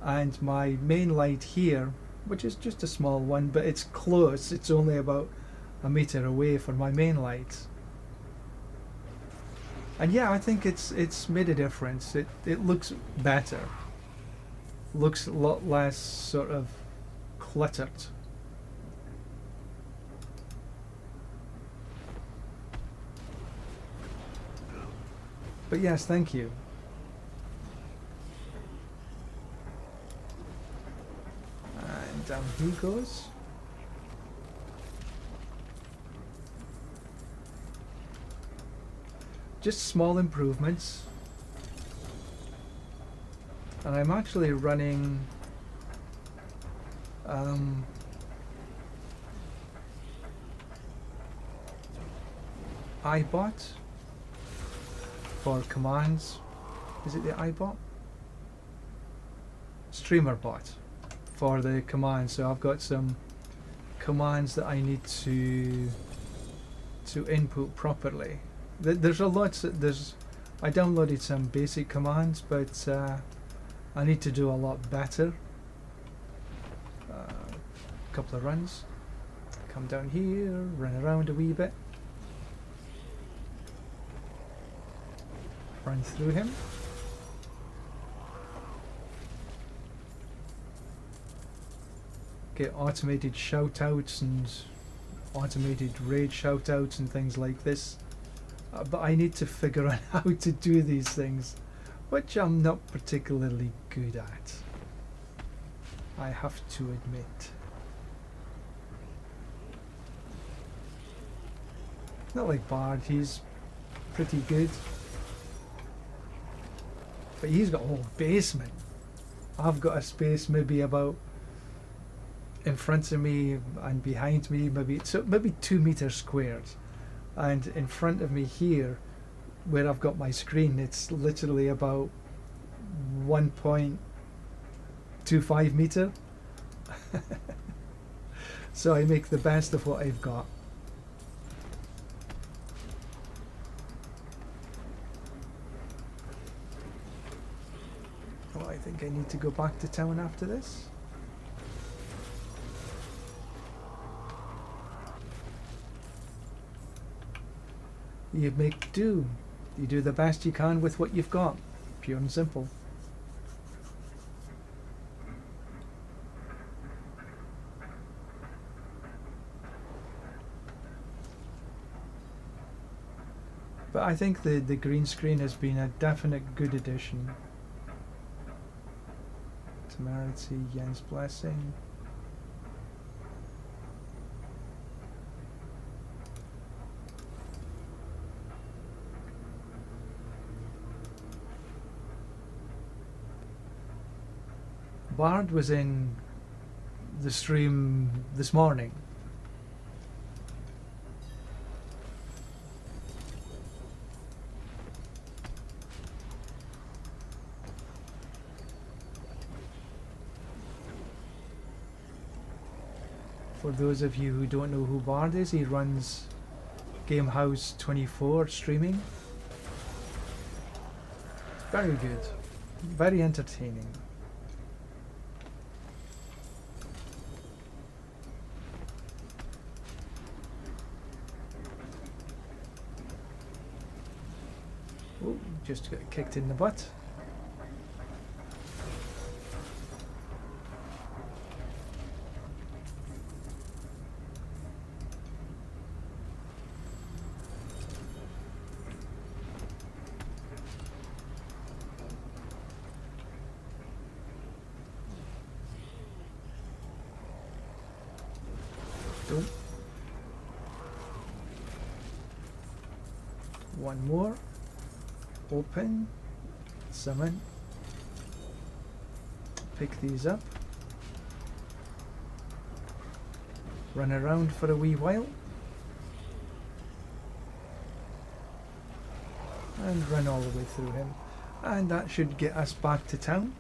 And my main light here, which is just a small one, but it's close, it's only about a meter away for my main light. And yeah, I think it's made a difference. It looks better. Looks a lot less sort of cluttered. But yes, thank you. And down he goes. Just small improvements. And I'm actually running iBot for commands. Is it the iBot? Streamer bot for the commands. So I've got some commands that I need to input properly. There's a lot. I downloaded some basic commands, but I need to do a lot better. Couple of runs. Come down here, run around a wee bit. Run through him. Get automated shoutouts and automated raid shoutouts and things like this. But I need to figure out how to do these things, which I'm not particularly good at, I have to admit. Not like Bard, he's pretty good. But he's got a whole basement. I've got a space maybe about in front of me and behind me, maybe 2 meters squared. And in front of me here, where I've got my screen, it's literally about 1.25 meter. So I make the best of what I've got. Well, I think I need to go back to town after this. You make do. You do the best you can with what you've got. Pure and simple. But I think the green screen has been a definite good addition. Temerity, Yen's Blessing. Bard was in the stream this morning. For those of you who don't know who Bard is, he runs Gamehouse 24 streaming. Very good, very entertaining. Oh, just got kicked in the butt. One more. Open. Summon. Pick these up. Run around for a wee while. And run all the way through him. And that should get us back to town.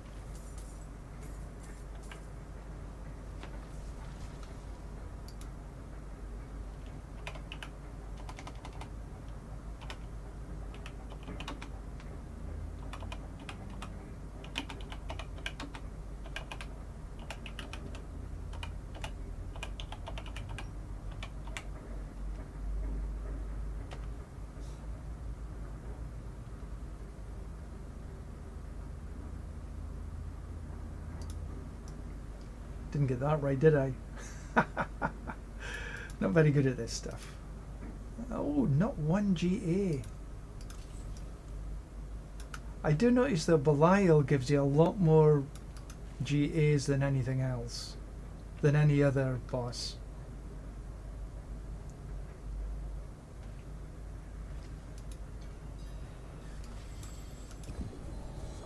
Didn't get that right, did I? Not very good at this stuff. Oh, not 1 GA. I do notice that Belial gives you a lot more GAs than anything else, than any other boss.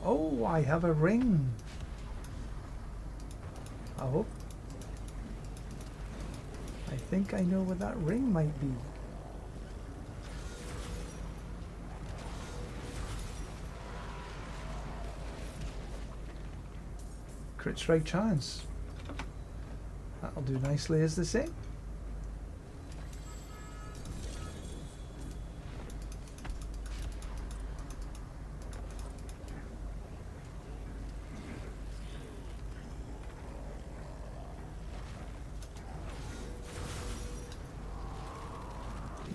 Oh, I have a ring. I hope. I think I know what that ring might be. Crit strike chance. That'll do nicely, as they say.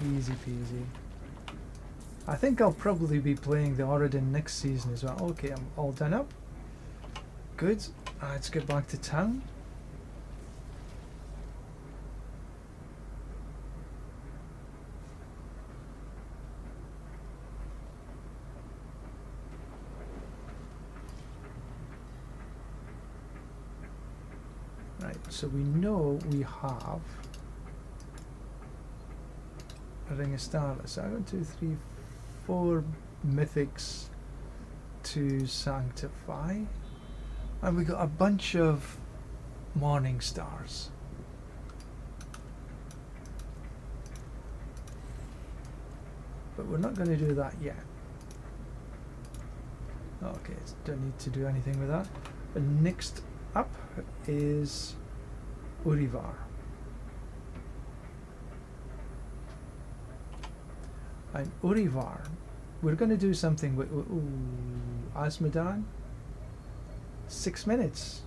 Easy peasy. I think I'll probably be playing the Auradin next season as well. Okay, I'm all done up. Good. Let's get back to town. Right, so we know we have a Ring of Starlight. So 1, 2, 3, 4 mythics to sanctify, and we got a bunch of morning stars. But we're not going to do that yet. Okay, don't need to do anything with that. And next up is Urivar. And Urivar, we're going to do something with Asmodan. 6 minutes.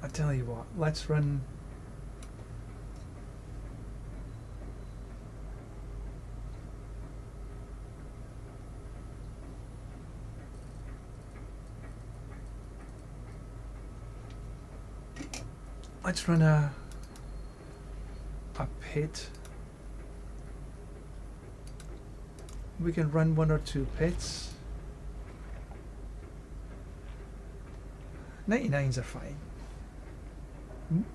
I tell you what, let's run. Let's run a pit. We can run 1 or 2 pits. 99s are fine.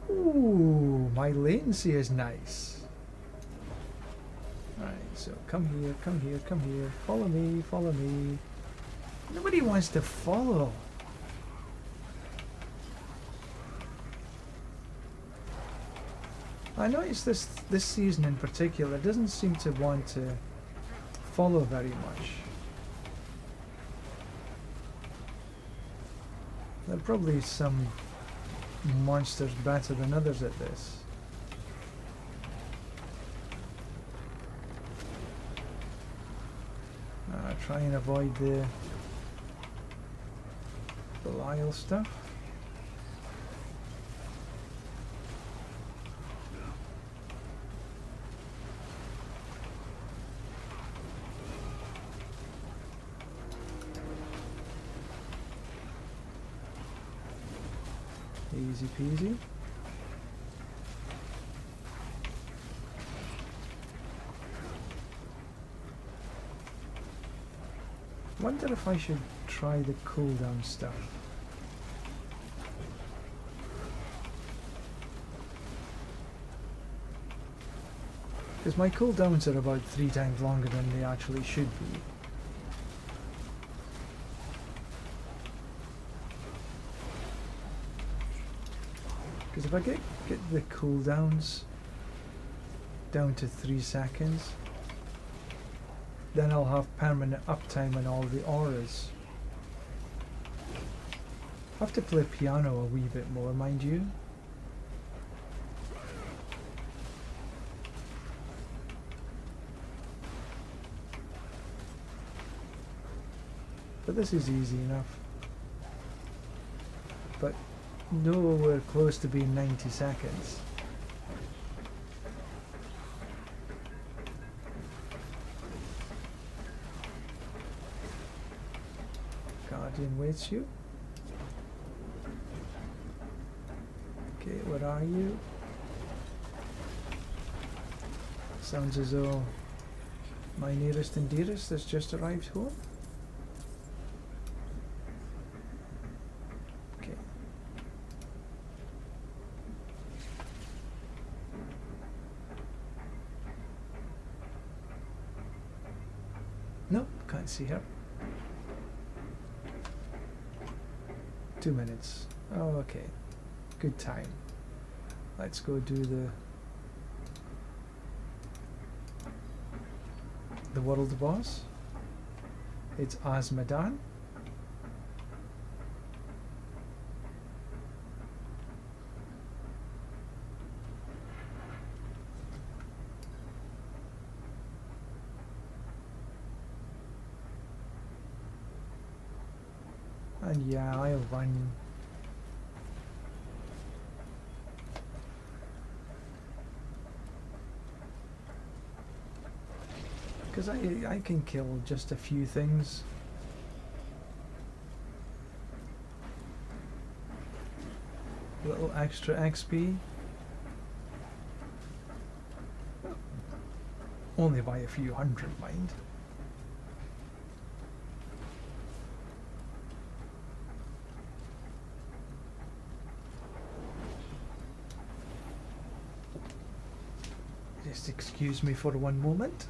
Ooh, my latency is nice. Alright, so come here, come here, come here. Follow me, follow me. Nobody wants to follow. I noticed this season in particular doesn't seem to want to follow very much. There are probably some monsters better than others at this. Try and avoid the Belial stuff. Easy peasy. Wonder if I should try the cooldown stuff. Because my cooldowns are about 3 times longer than they actually should be. Because if I get the cooldowns down to 3 seconds, then I'll have permanent uptime on all the auras. I have to play piano a wee bit more, mind you. But this is easy enough. But nowhere close to being 90 seconds. Guardian waits you. Okay, where are you? Sounds as though my nearest and dearest has just arrived home. Okay. Nope, can't see her. 2 minutes. Oh, okay. Good time. Let's go do the world boss. it's Osmodan. And yeah, I'll run. Because I can kill just a few things. A little extra XP. Only by a few hundred, mind. Just excuse me for one moment.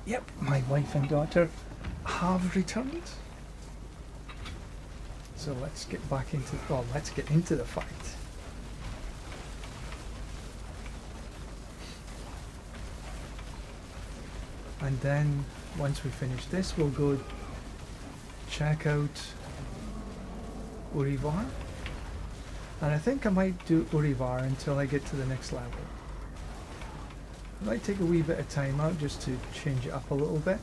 Yep, my wife and daughter have returned. So let's get back into, well, let's get into the fight. And then once we finish this, we'll go check out Urivar. And I think I might do Urivar until I get to the next level. I might take a wee bit of time out just to change it up a little bit.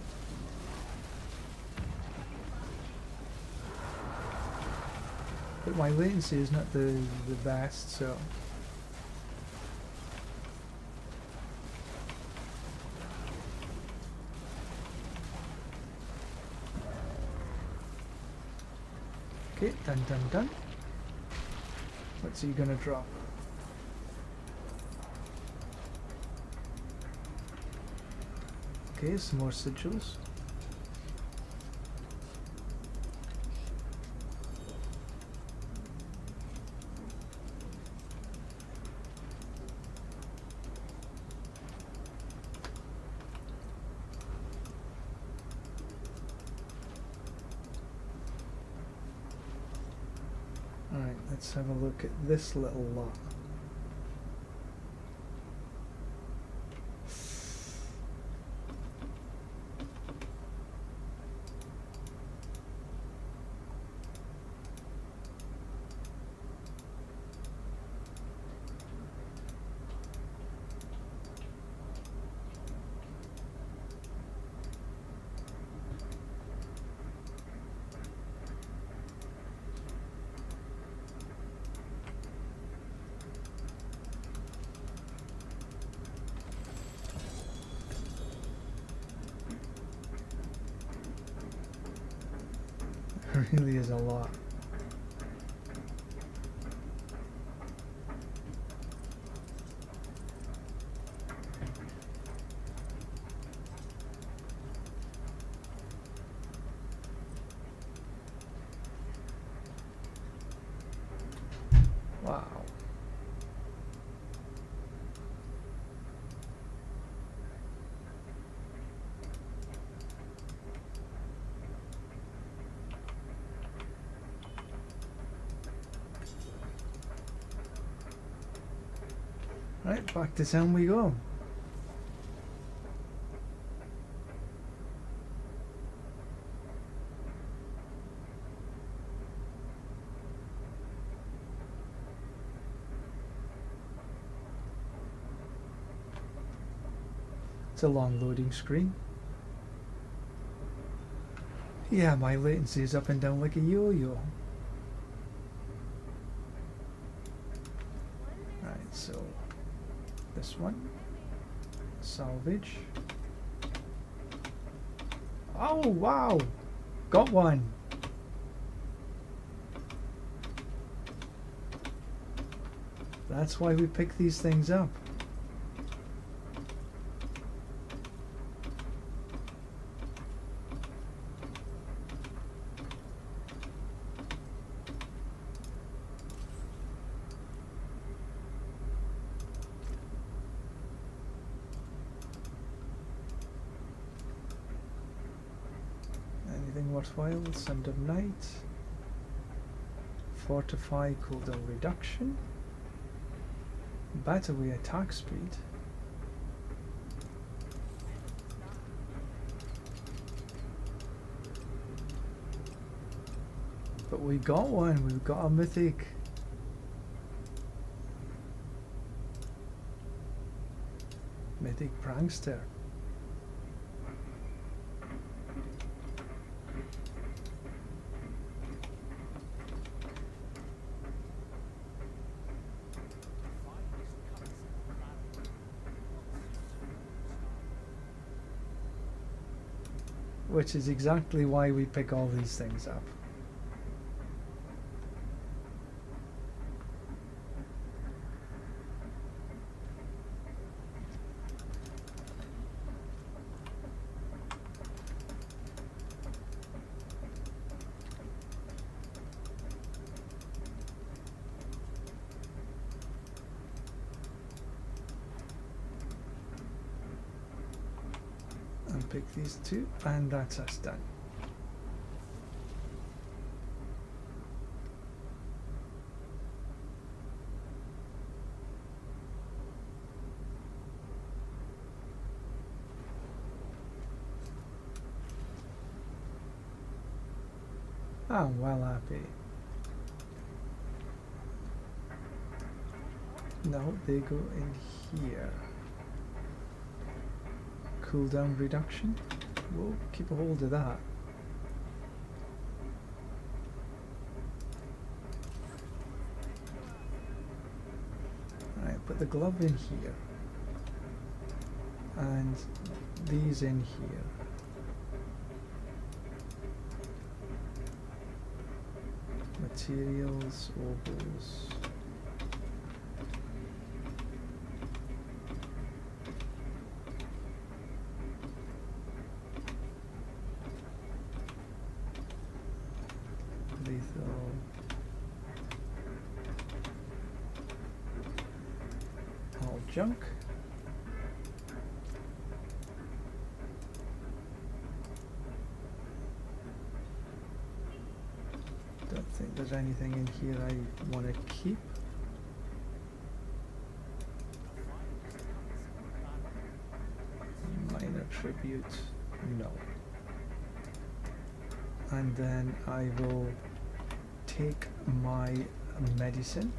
But my latency is not the best, so... Okay, done. What's he gonna drop? Okay, some more sigils. Let's have a look at this little lot. Really is a lot. Wow. Right, back to town we go. It's a long loading screen. Yeah, my latency is up and down like a yo-yo. Right, so this one, salvage. Oh wow, got one. That's why we pick these things up. Anything worthwhile? Sand of Night. Fortify cooldown reduction. Battery attack speed. But we got one, we've got a mythic. Mythic prankster. Which is exactly why we pick all these things up. Pick these two, and that's us done. I'm well happy. Now they go in here. Cooldown reduction. We'll keep a hold of that. Alright, put the glove in here. And these in here. Materials, oboes. All junk. Don't think there's anything in here I want to keep. Minor tribute, no. And then I will take my medicine.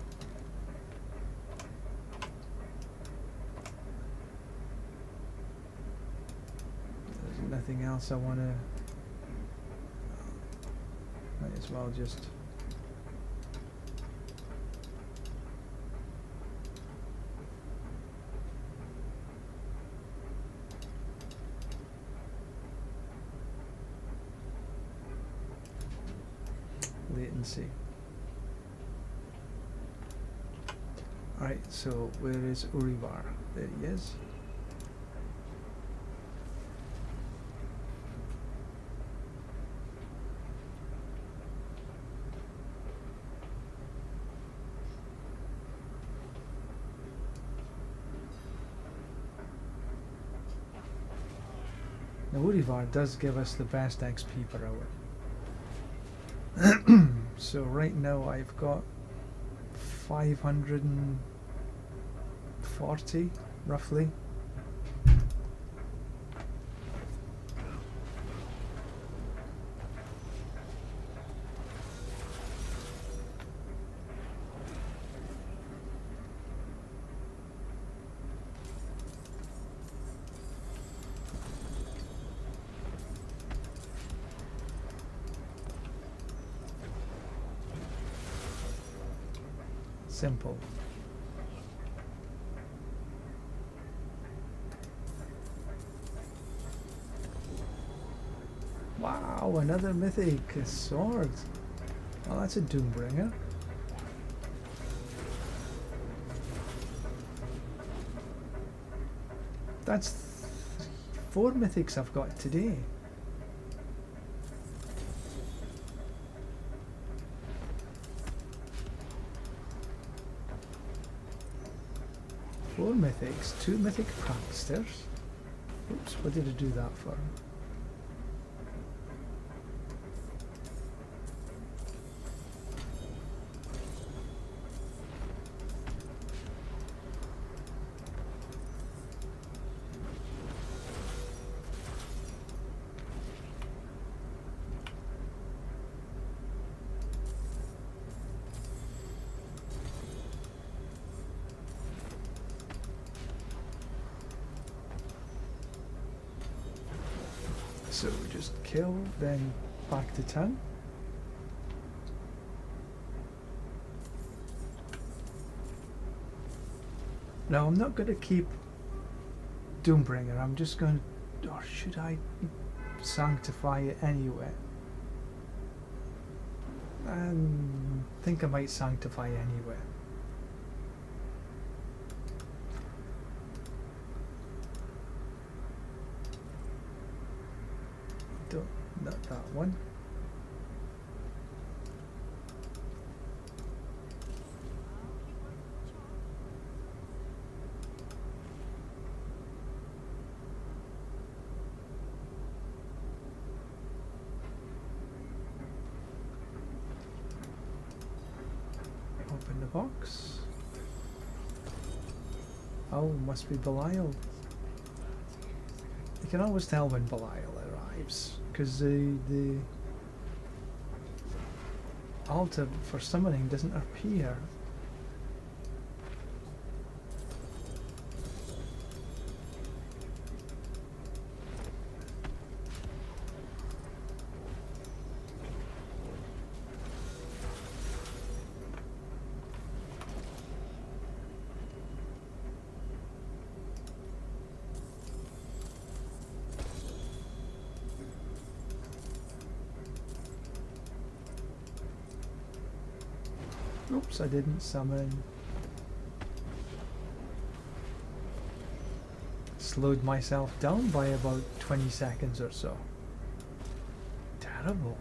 There's nothing else I want to. Might as well just. Latency. Alright, so where is Urivar? There he is. Now Urivar does give us the best XP per hour. So right now I've got 540 roughly. Simple. Wow, another mythic sword. Oh, that's a Doombringer. That's 4 mythics I've got today. Four mythics, 2 mythic pranksters. Oops, what did I do that for? So we just kill, then back to town. Now I'm not going to keep Doombringer, I'm just going to, or should I sanctify it anyway? I think I might sanctify anyway. Not that one. Open the box. Oh, must be Belial. You can always tell when Belial arrives, because the altar for summoning doesn't appear. Oops, I didn't summon. Slowed myself down by about 20 seconds or so. Terrible.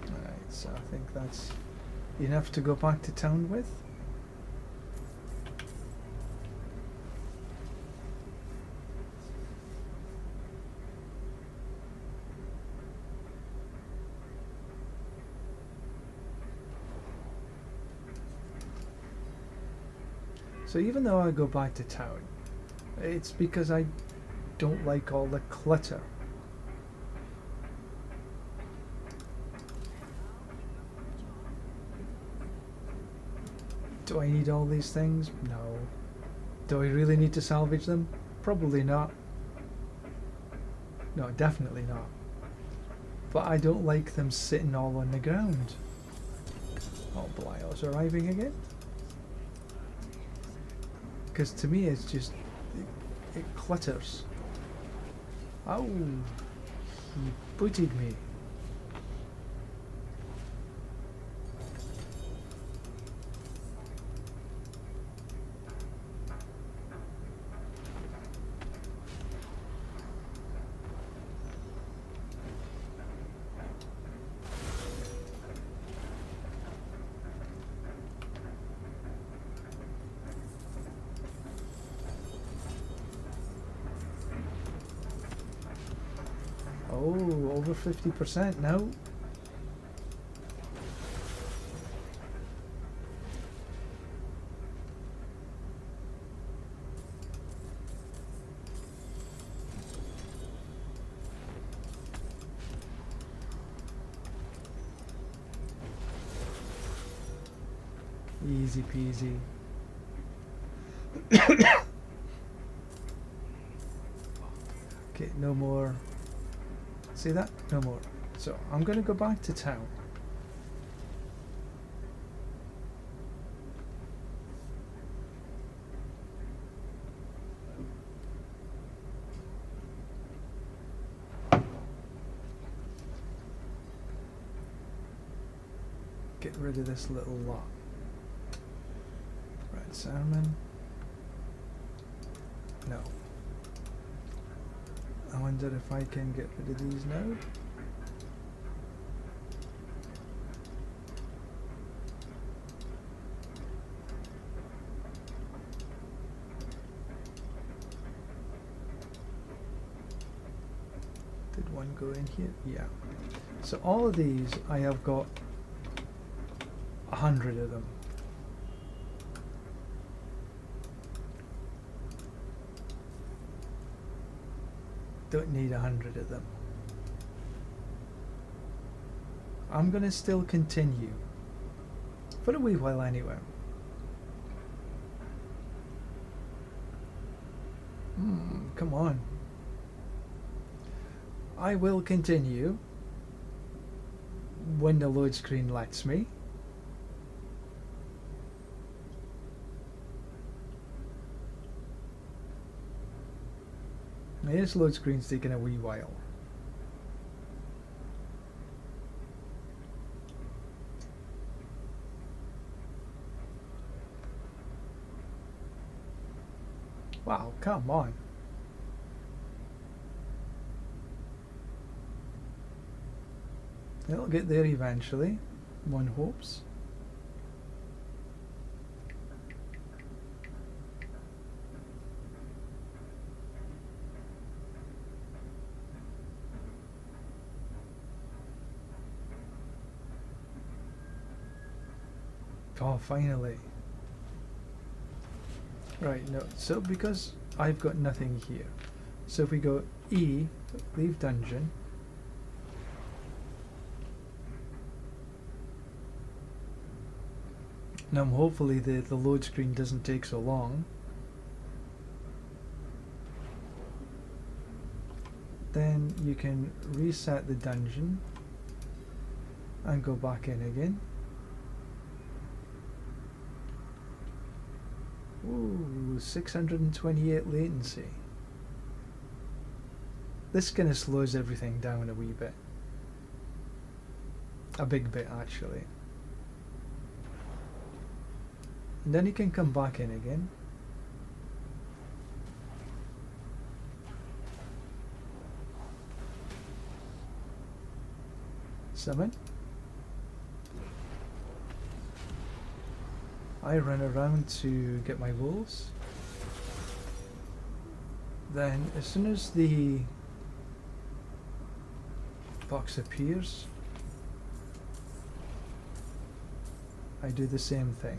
Alright, so I think that's enough to go back to town with. So even though I go back to town, it's because I don't like all the clutter. Do I need all these things? No. Do I really need to salvage them? Probably not. No, definitely not. But I don't like them sitting all on the ground. Oh, Blio's arriving again? Because to me it's just, it clutters. Oh, he booted me. Oh, over 50% now. Easy peasy. Okay, no more. See that? No more. So I'm going to go back to town. Get rid of this little lot. Red salmon. No. I wonder if I can get rid of these now. Did one go in here? Yeah. So all of these, I have got 100 of them. Don't need 100 of them. I'm gonna still continue for a wee while anyway. Come on. I will continue when the load screen lets me. This load screen's taking a wee while. Wow, come on. It'll get there eventually, one hopes. Oh, finally. Right, no, so because I've got nothing here, so if we go E, leave dungeon, now hopefully the load screen doesn't take so long. Then you can reset the dungeon and go back in again. Ooh, 628 latency. This kind of slows everything down a wee bit. A big bit, actually. And then you can come back in again. Summon. I run around to get my wolves. Then as soon as the box appears, I do the same thing.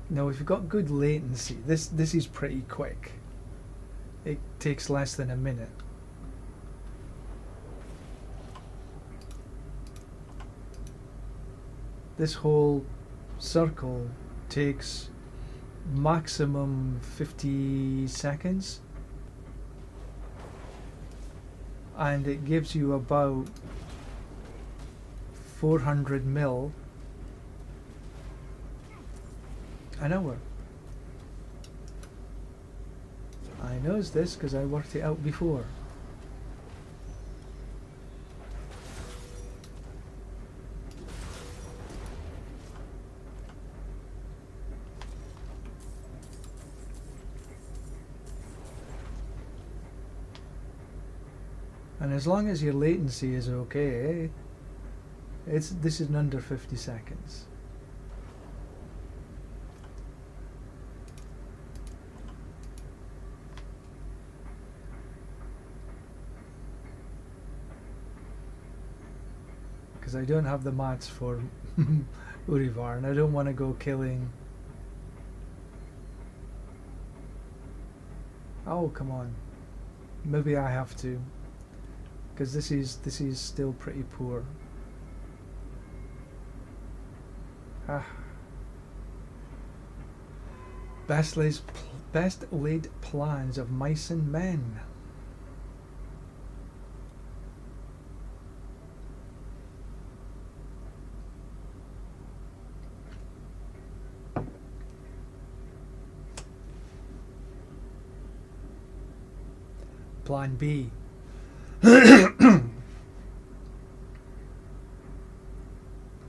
Now if you've got good latency, this is pretty quick. It takes less than a minute. This whole circle takes maximum 50 seconds, and it gives you about 400 mil an hour. I knows this because I worked it out before. And as long as your latency is okay, this is in under 50 seconds. Because I don't have the mats for Urivar, and I don't want to go killing. Oh, come on. Maybe I have to. Because this is still pretty poor. Best laid plans of mice and men. Plan B.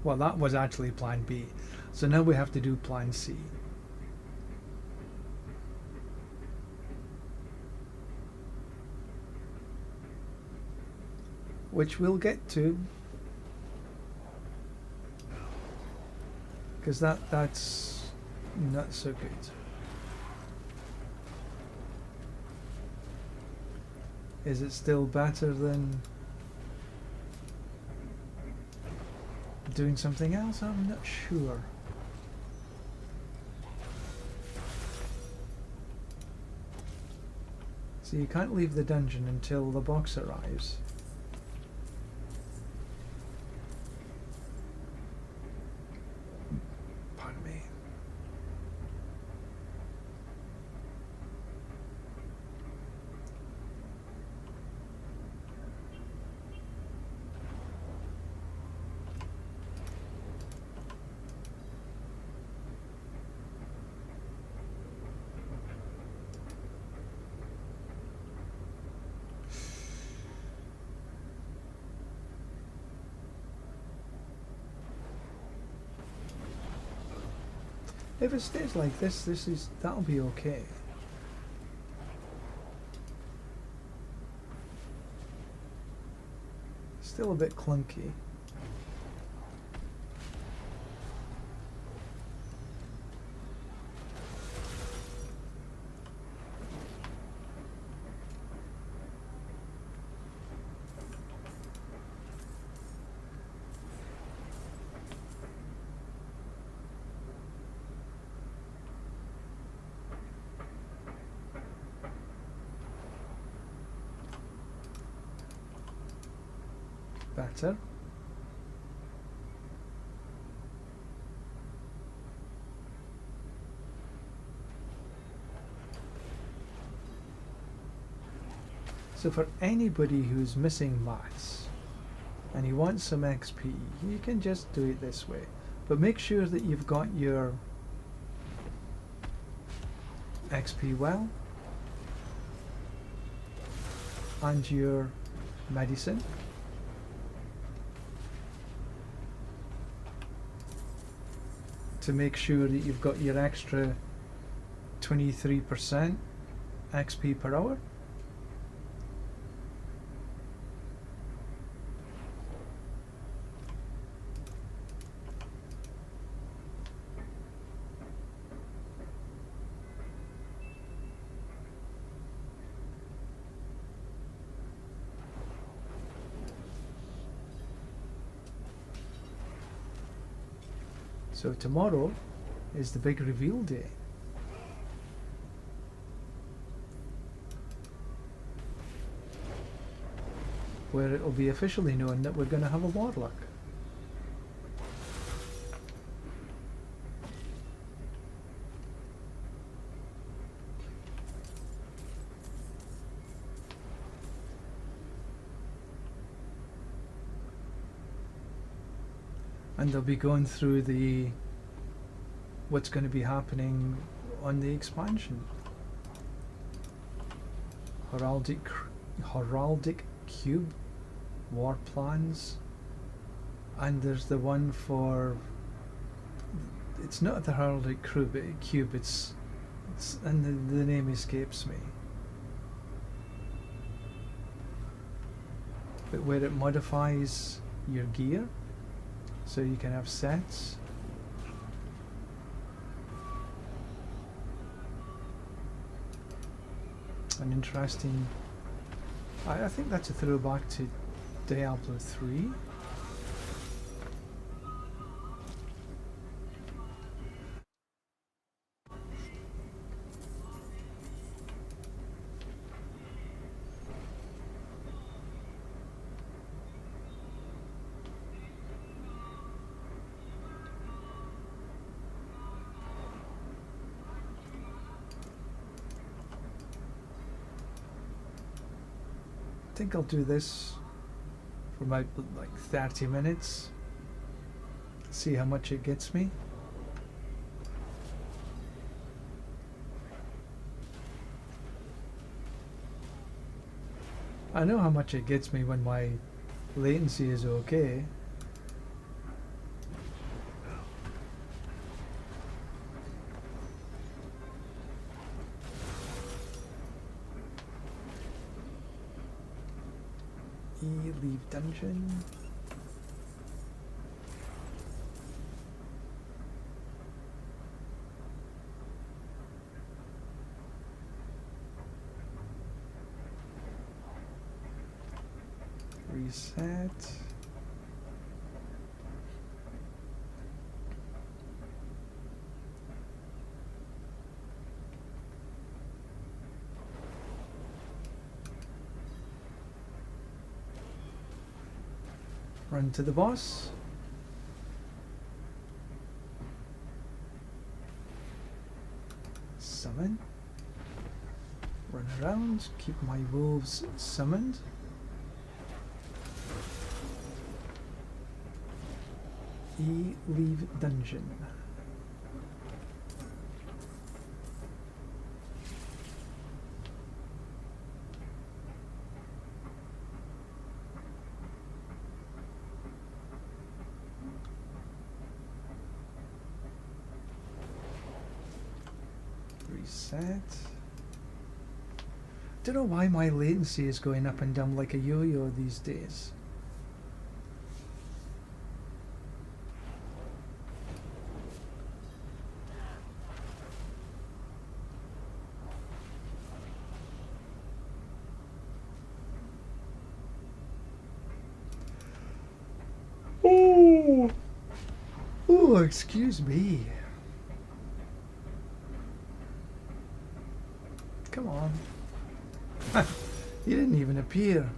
Well, that was actually plan B. So now we have to do plan C. Which we'll get to. Because that's not so good. Is it still better than doing something else? I'm not sure. So you can't leave the dungeon until the box arrives. Pardon me. If it stays like this, that'll be okay. Still a bit clunky. Better. So for anybody who's missing mats and you want some XP, you can just do it this way. But make sure that you've got your XP well and your medicine. To make sure that you've got your extra 23% XP per hour. So tomorrow is the big reveal day. Where it will be officially known that we're going to have a warlock. And they'll be going through what's going to be happening on the expansion. Heraldic Cube, War Plans, and there's the one for, it's not the Heraldic Cube, it's and the name escapes me. But where it modifies your gear, so you can have sets. An interesting, I think that's a throwback to Diablo 3. I think I'll do this for about like 30 minutes, see how much it gets me. I know how much it gets me when my latency is okay. Leave dungeon. Reset. Run to the boss. Summon. Run around, keep my wolves summoned. Leave dungeon. Reset. Don't know why my latency is going up and down like a yo-yo these days. Oh, excuse me. Come on. You didn't even appear.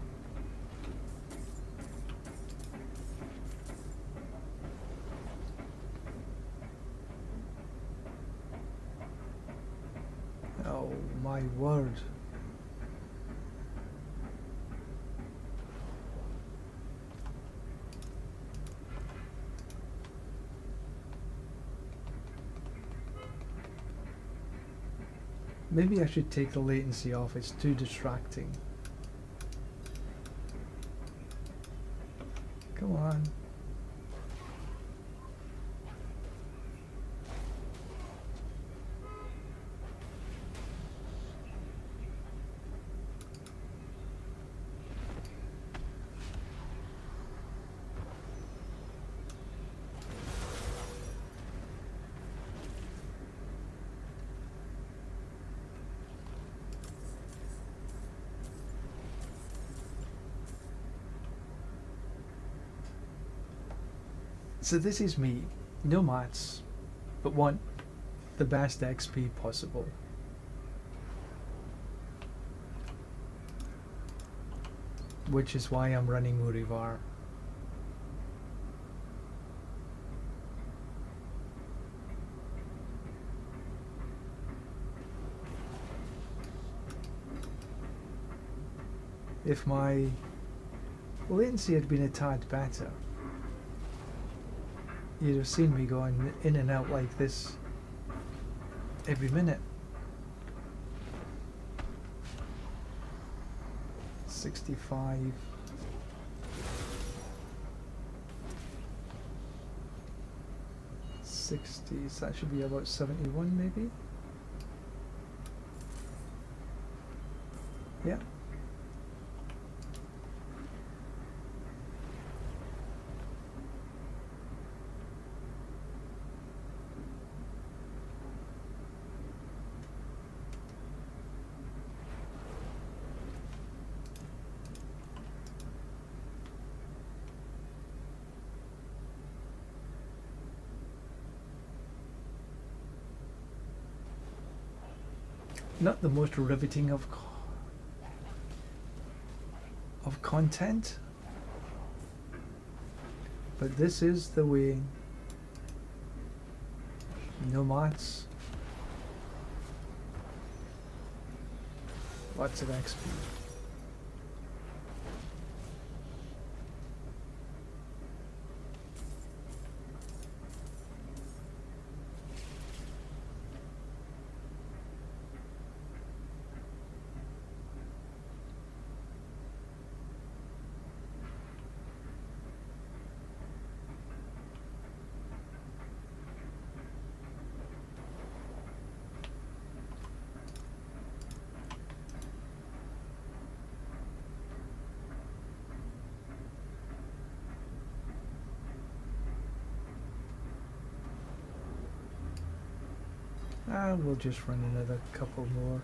Oh my word. Maybe I should take the latency off, it's too distracting. Come on. So this is me No mats, but want the best XP possible. Which is why I'm running Urivar. If my latency had been a tad better, you'd have seen me going in and out like this every minute. 65. 60, so that should be about 71 maybe? Yeah. Not the most riveting of content, but this is the way. No mats, lots of XP. We'll just run another couple more.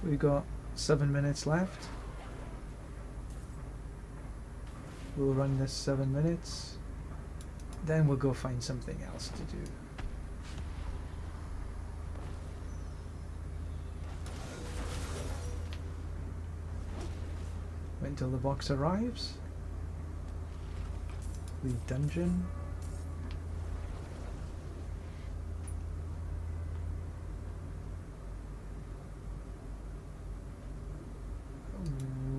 We got 7 minutes left. We'll run this 7 minutes. Then we'll go find something else to do. Wait until the box arrives. Leave dungeon.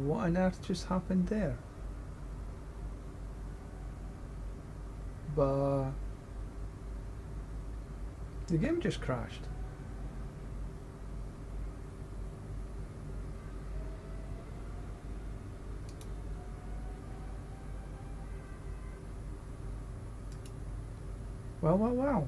What on earth just happened there? But the game just crashed. Well.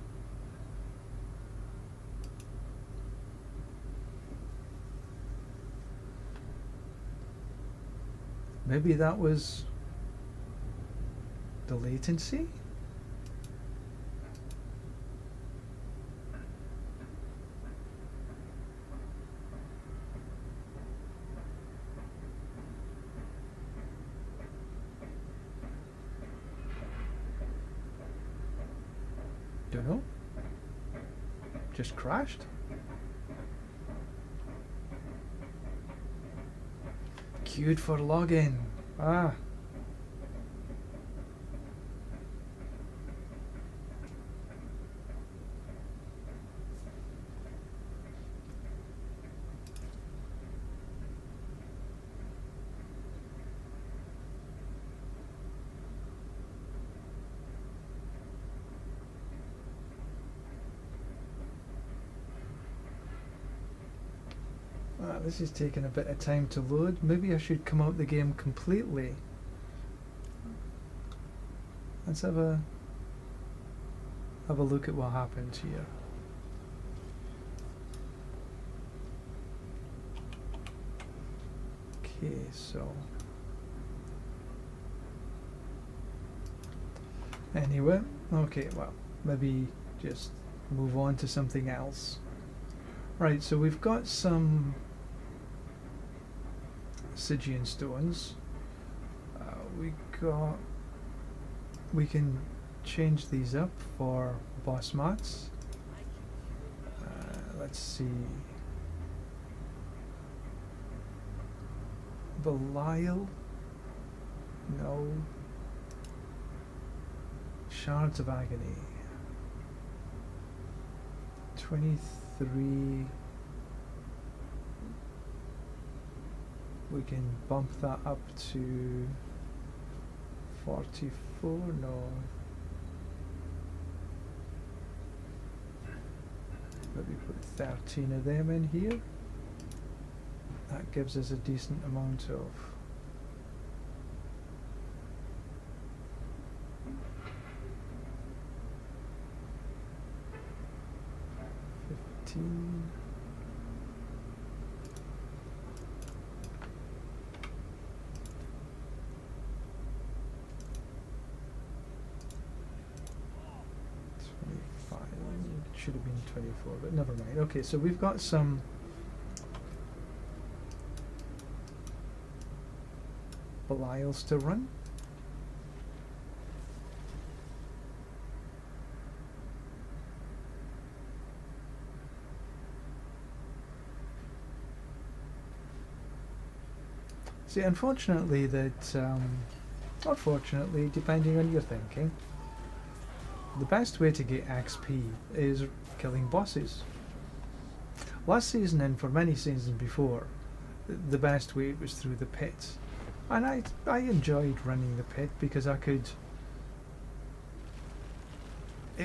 Maybe that was the latency? Don't know. Just crashed. Queued for login. Ah. This is taking a bit of time to load. Maybe I should come out the game completely. Let's have a look at what happens here. Okay, so anyway, okay, well, maybe just move on to something else. Right, so we've got some Stygian stones. We can change these up for boss mats. Let's see. Belial? No. Shards of Agony. 23. We can bump that up to 44. No. Maybe put 13 of them in here. That gives us a decent amount of $15. Should have been 24, but never mind. Okay, so we've got some Belials to run. See, unfortunately, unfortunately, depending on your thinking, the best way to get XP is killing bosses. Last season and for many seasons before, the best way was through the pit. And I enjoyed running the pit because it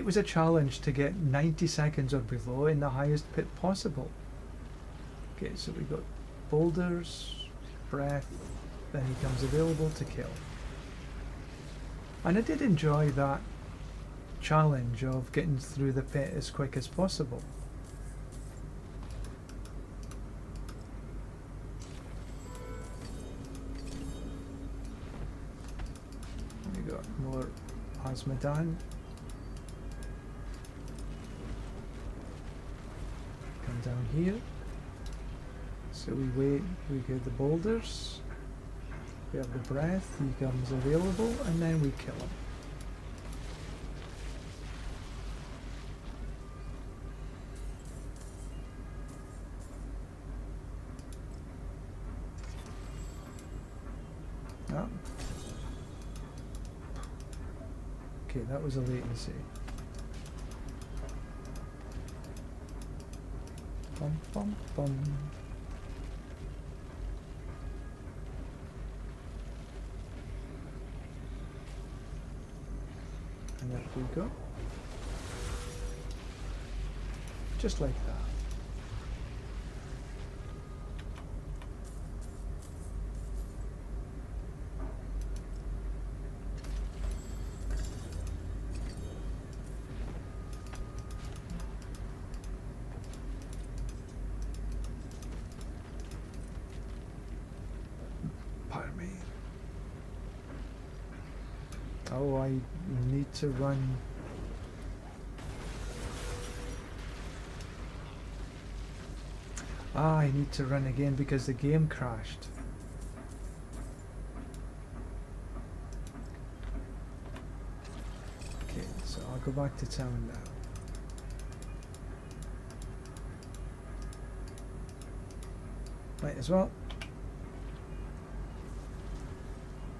was a challenge to get 90 seconds or below in the highest pit possible. Okay, so we got boulders, breath, then he comes available to kill. And I did enjoy that challenge of getting through the pit as quick as possible. We got more Osmodan. Come down here. So we wait, we get the boulders, we have the breath, he comes available, and then we kill him. Okay, that was a latency. Bum bum bum. And there we go. Just like that. Oh, I need to run. I need to run again because the game crashed. Okay, so I'll go back to town now. Might as well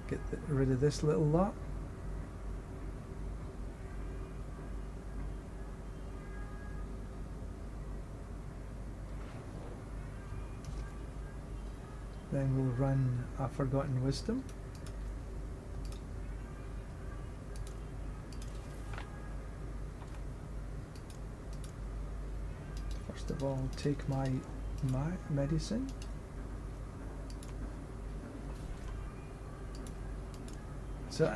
get rid of this little lot. Then we'll run a Forgotten Wisdom. First of all, take my medicine. So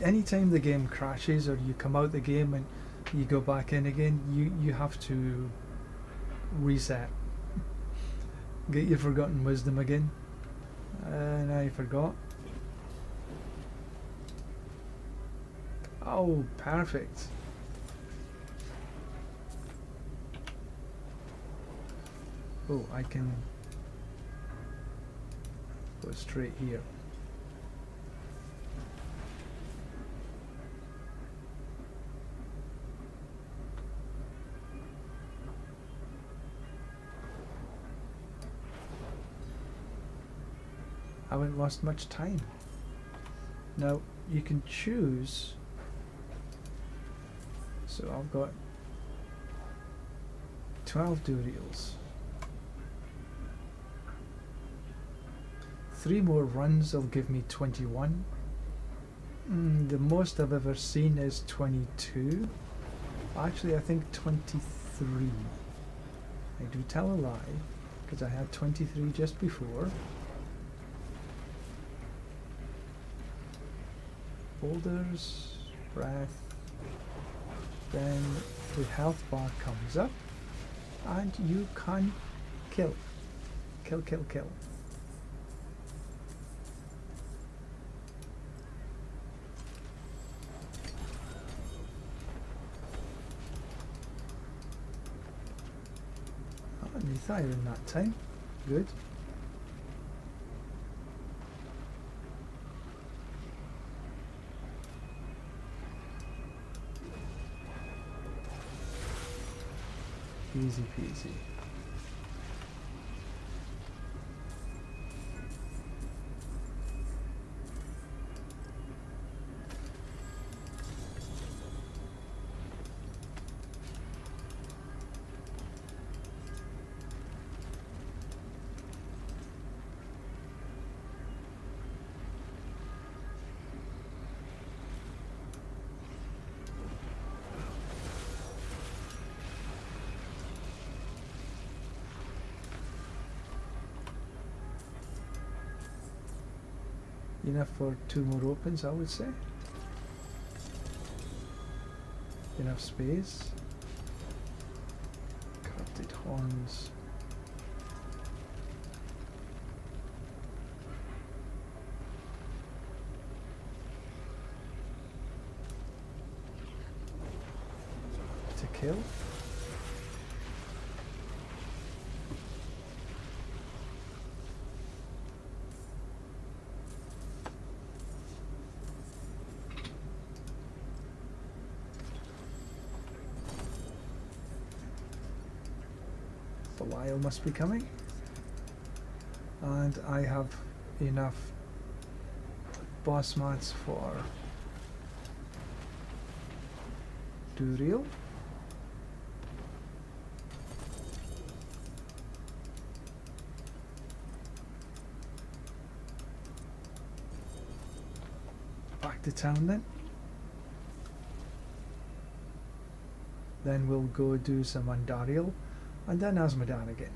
any time the game crashes or you come out the game and you go back in again, you have to reset. Get your Forgotten Wisdom again. And I forgot. Oh, perfect. Oh, I can go straight here. I haven't lost much time. Now you can choose. So I've got 12 durials. 3 more runs will give me 21. The most I've ever seen is 22. Actually, I think 23. I do tell a lie, because I had 23 just before. Boulders, breath. Then the health bar comes up, and you can kill. Kill, kill, kill. Fire in that time. Good. Easy peasy. Enough for 2 more opens, I would say. Enough space. Corrupted horns. To kill. Belial must be coming, and I have enough boss mats for Duriel. Back to town then. Then we'll go do some Andariel. And then Asmodan again.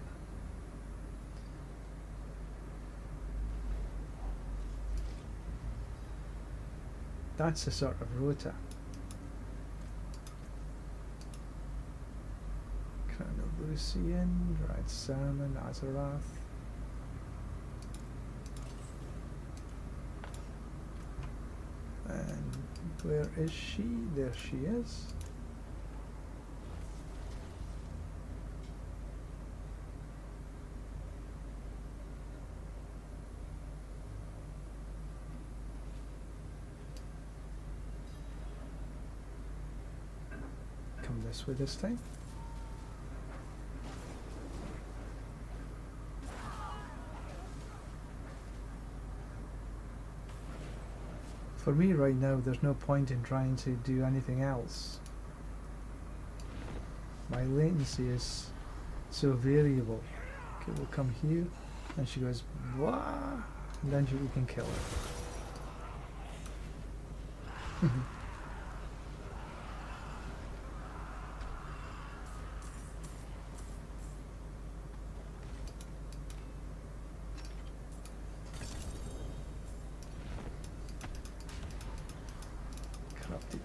That's the sort of rota. Crown of Lucian, Red Salmon, Azeroth. And where is she? There she is. This way this time. For me right now, there's no point in trying to do anything else. My latency is so variable. Okay, we'll come here, and she goes, wah, and then we can kill her.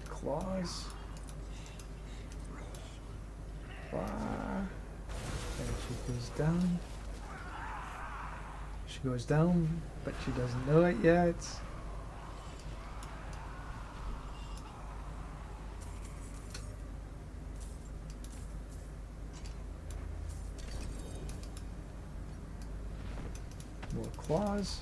Claws. And she goes down. She goes down, but she doesn't know it yet. More claws.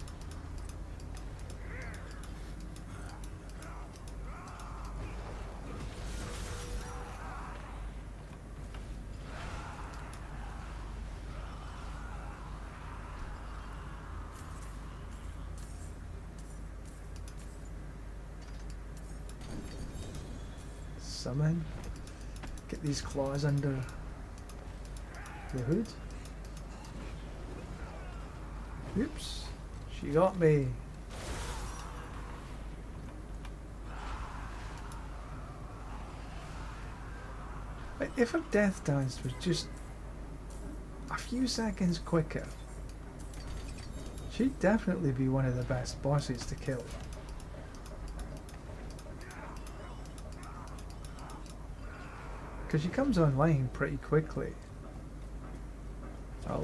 Summon. Get these claws under the hood. Oops, she got me. If her death dance was just a few seconds quicker, she'd definitely be one of the best bosses to kill. Because she comes online pretty quickly. Oh.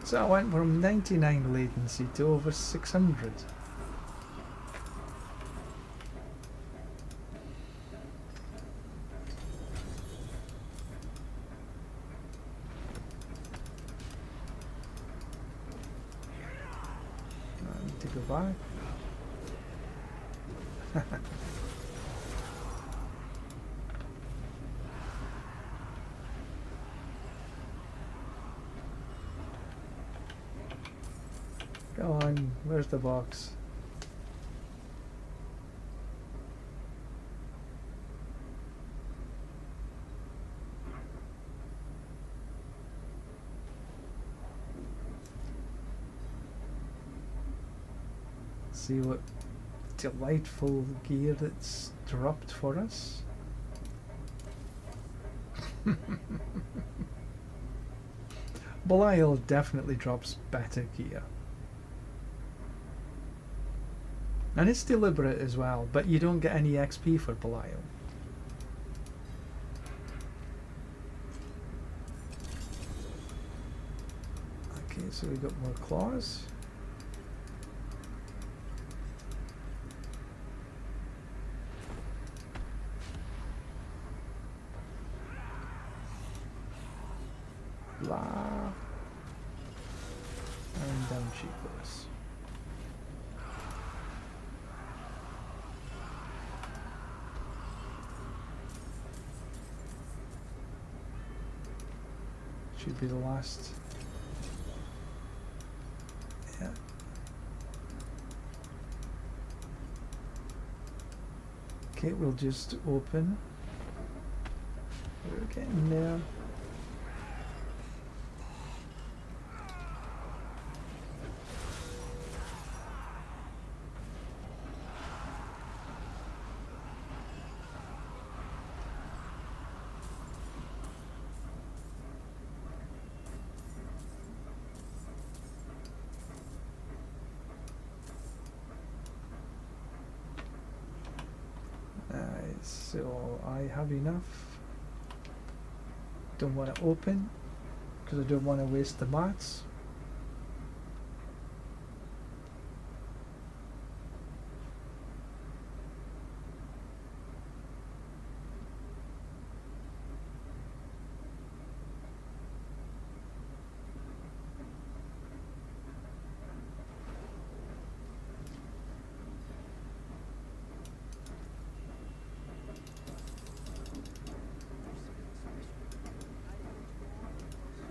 So I went from 99 latency to over 600. I need to go back. Go on, where's the box? See what delightful gear that's dropped for us. Belial definitely drops better gear. And it's deliberate as well, but you don't get any XP for Belial. Okay, so we got more claws. Blah. And down she goes. Should be the last. Yeah. Okay, we'll just open. We're getting there. So I have enough. Don't want to open because I don't want to waste the mats.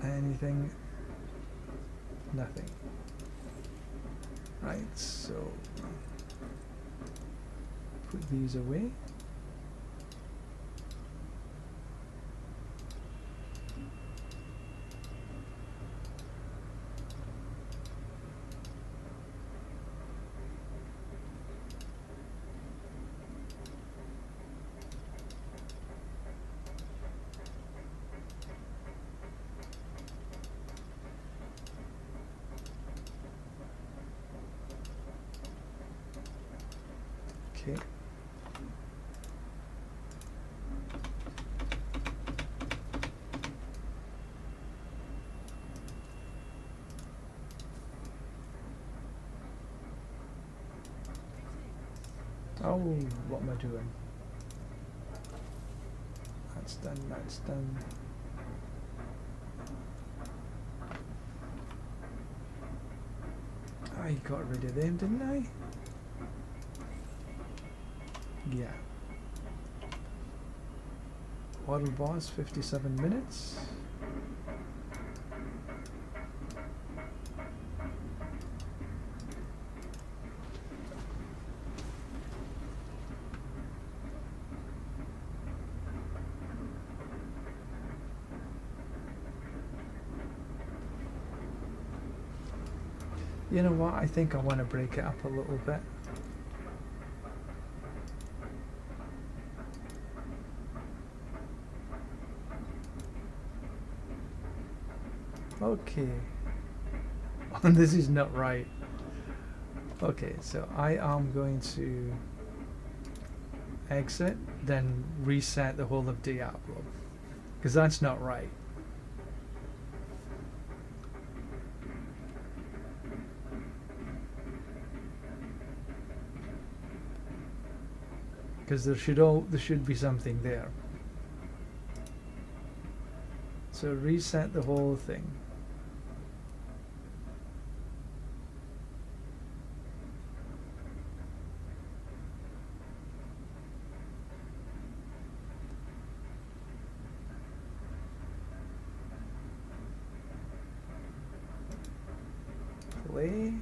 Anything? Nothing. Right, so put these away. Okay. Oh, what am I doing? That's done, that's done. I got rid of them, didn't I? Yeah. Auto boss, 57 minutes. You know what, I think I want to break it up a little bit. Okay. This is not right. Okay, so I am going to exit, then reset the whole of Diablo, because that's not right. Because there should be something there. So reset the whole thing. Play.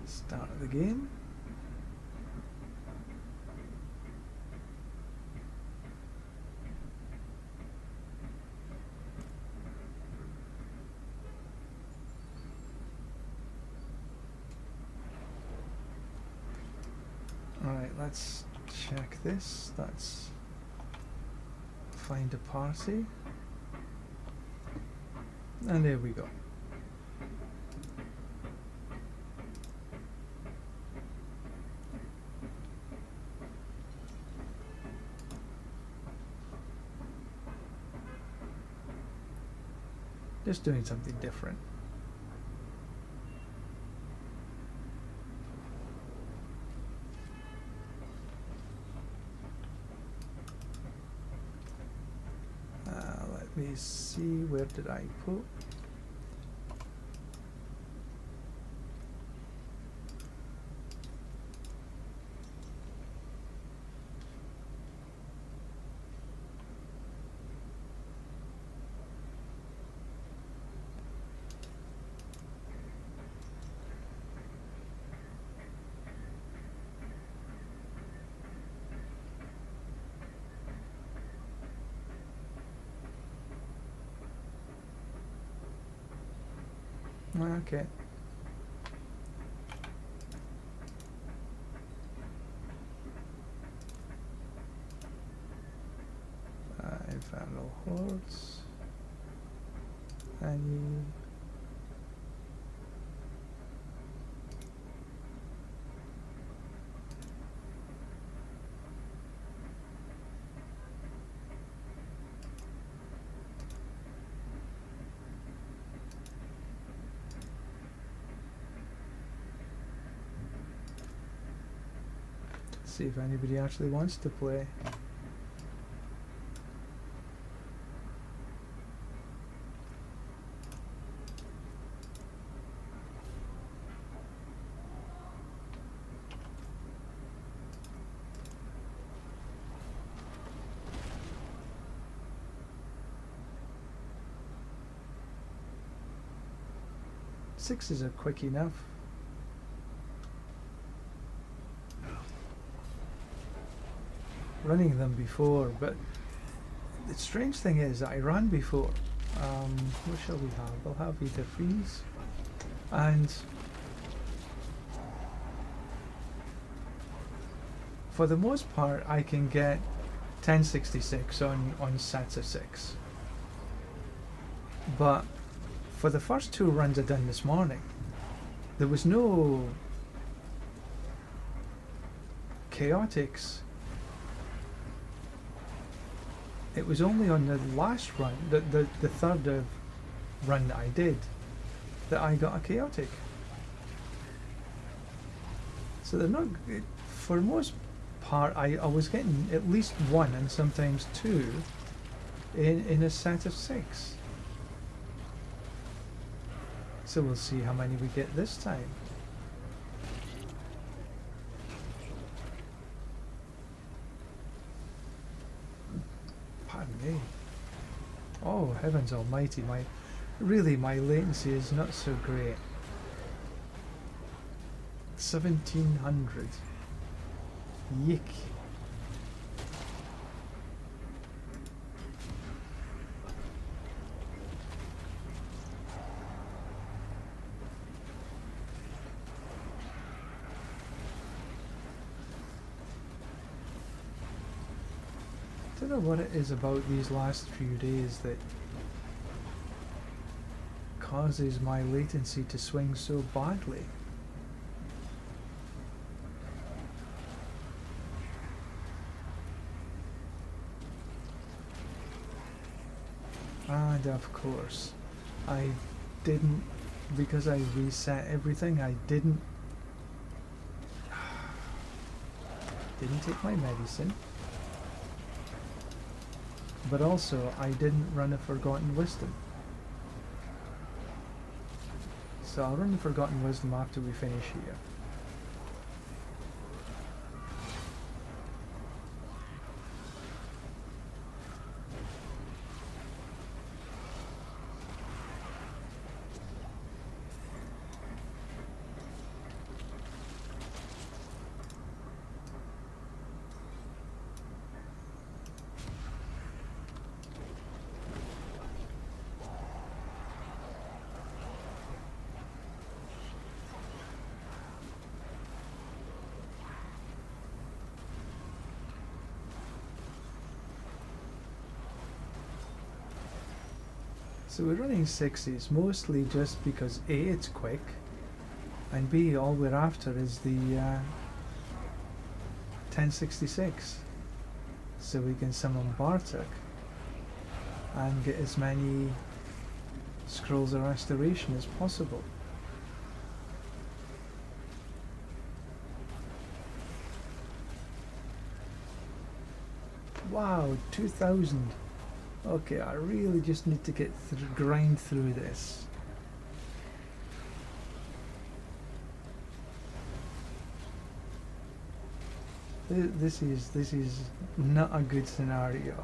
Start of the game. Alright, let's check this. That's find a party. And there we go. Just doing something different. Let me see, where did I put? Okay. Infernal Hordes. And see if anybody actually wants to play. Sixes are quick enough. Running them before, but the strange thing is I ran before. What shall we have? We'll have either freeze and for the most part I can get 1066 on sets of 6, but for the first 2 runs I done this morning there was no chaotics. It was only on the last run, the third of run that I did, that I got a chaotic. So they're not, for the most part I was getting at least 1 and sometimes 2 in a set of 6. So we'll see how many we get this time. Pardon me. Oh, heavens almighty, my latency is not so great. 1700. Yick. I don't know what it is about these last few days that causes my latency to swing so badly. And of course, I didn't, because I reset everything, I didn't take my medicine. But also, I didn't run a Forgotten Wisdom. So I'll run the Forgotten Wisdom after we finish here. So we're running 60s, mostly just because A, it's quick, and B, all we're after is the 1066. So we can summon Bartok and get as many Scrolls of Restoration as possible. Wow, 2000. Okay, I really just need to grind through this. This is not a good scenario.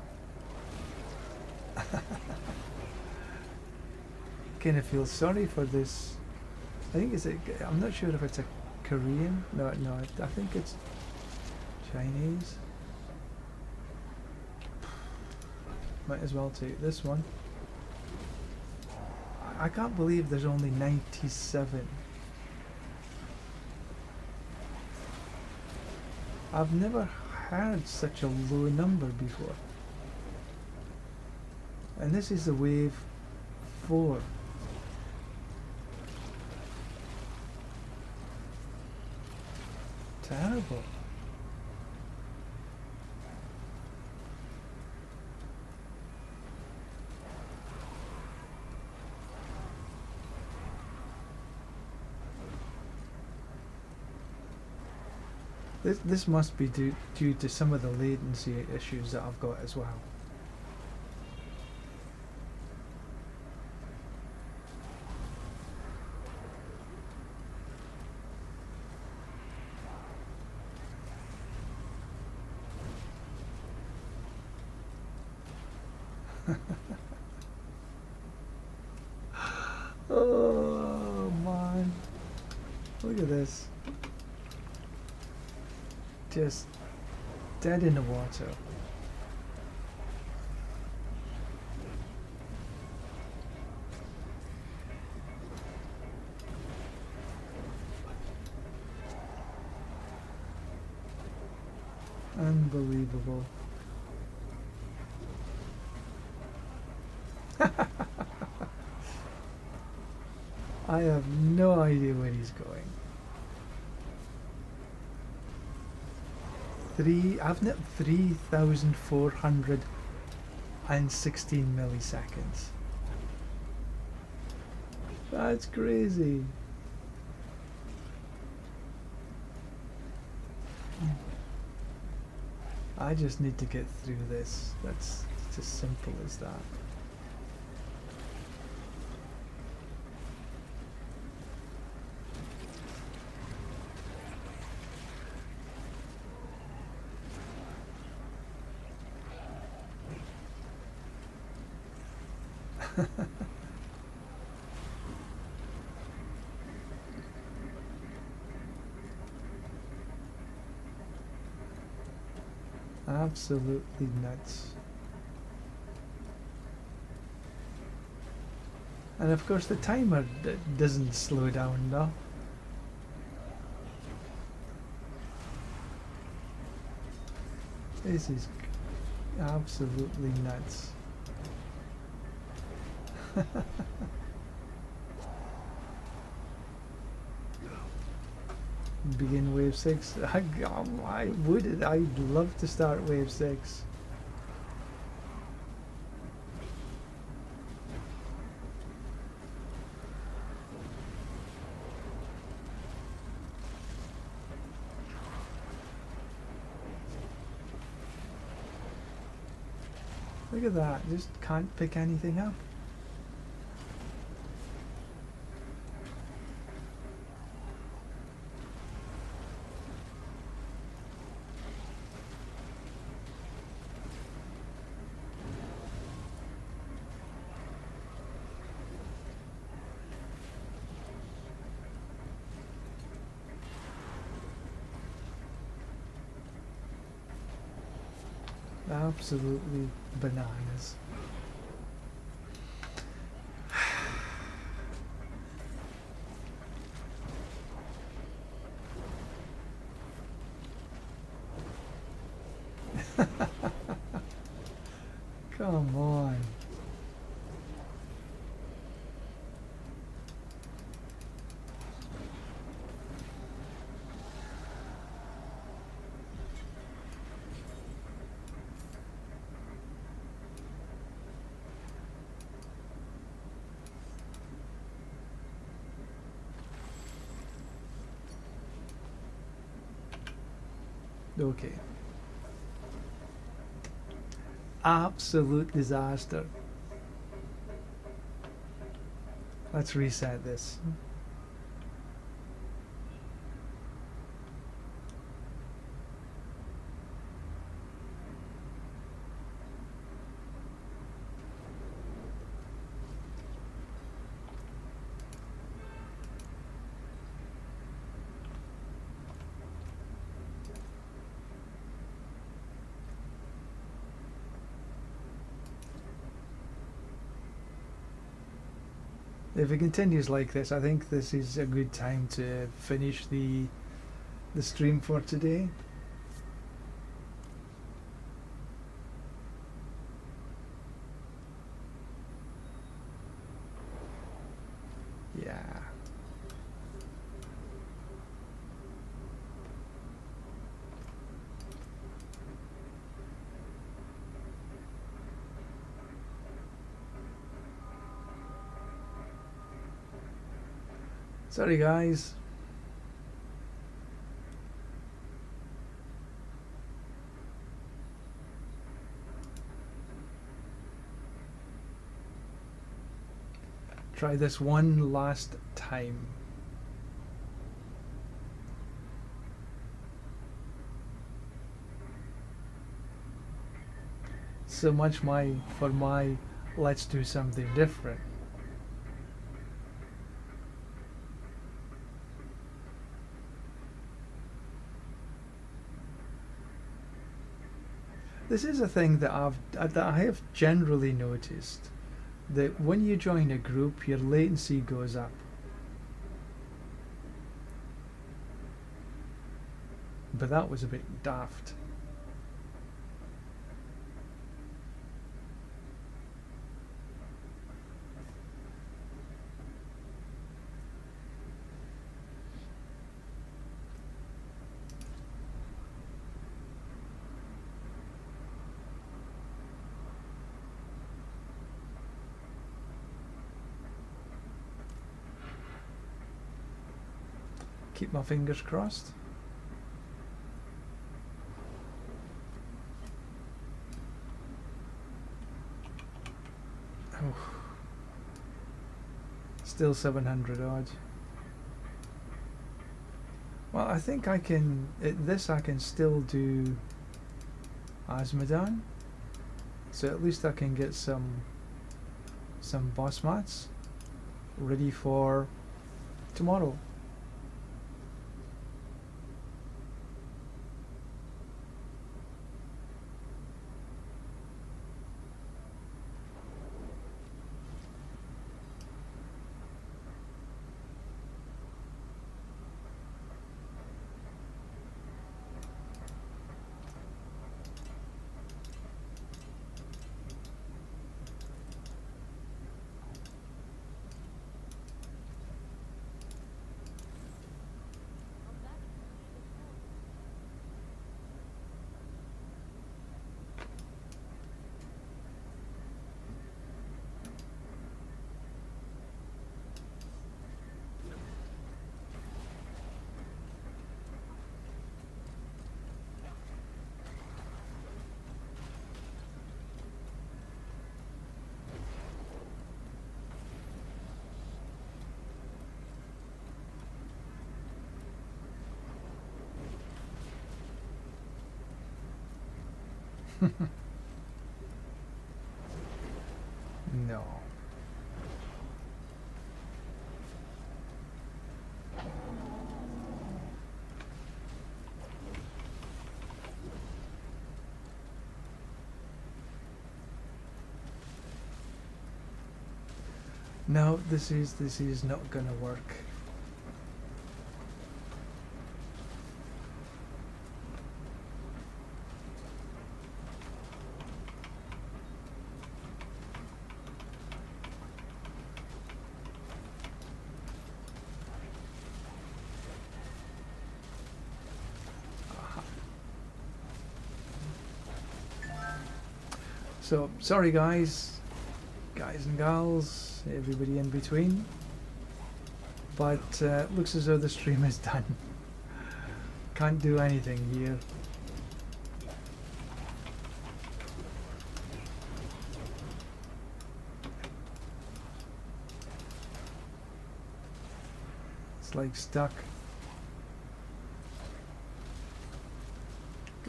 Kind of feel sorry for this. I think I'm not sure if it's a Korean. No, I think it's Chinese. Might as well take this one. I can't believe there's only 97. I've never heard such a low number before. And this is the wave 4. Terrible. This must be due to some of the latency issues that I've got as well. Oh man, look at this. Just dead in the water. Unbelievable. I have no idea where he's going. I've net 3,416 milliseconds. That's crazy. I just need to get through this. That's It's as simple as that. Absolutely nuts. And of course the timer doesn't slow down though. This is absolutely nuts. Begin wave 6. I'd love to start wave 6. Look at that, just can't pick anything up. Absolutely bananas. Come on. Okay. Absolute disaster. Let's reset this. If it continues like this, I think this is a good time to finish the stream for today. Yeah. Sorry guys. Try this one last time. So much for my let's do something different. This is a thing that I have generally noticed, that when you join a group, your latency goes up. But that was a bit daft. Keep my fingers crossed. Still 700 odd. Well, I think I can, this I can still do Azmodan, so at least I can get some boss mats ready for tomorrow. No. No, this is not gonna work. So, sorry guys and gals, everybody in between, but looks as though the stream is done. Can't do anything here. It's like stuck.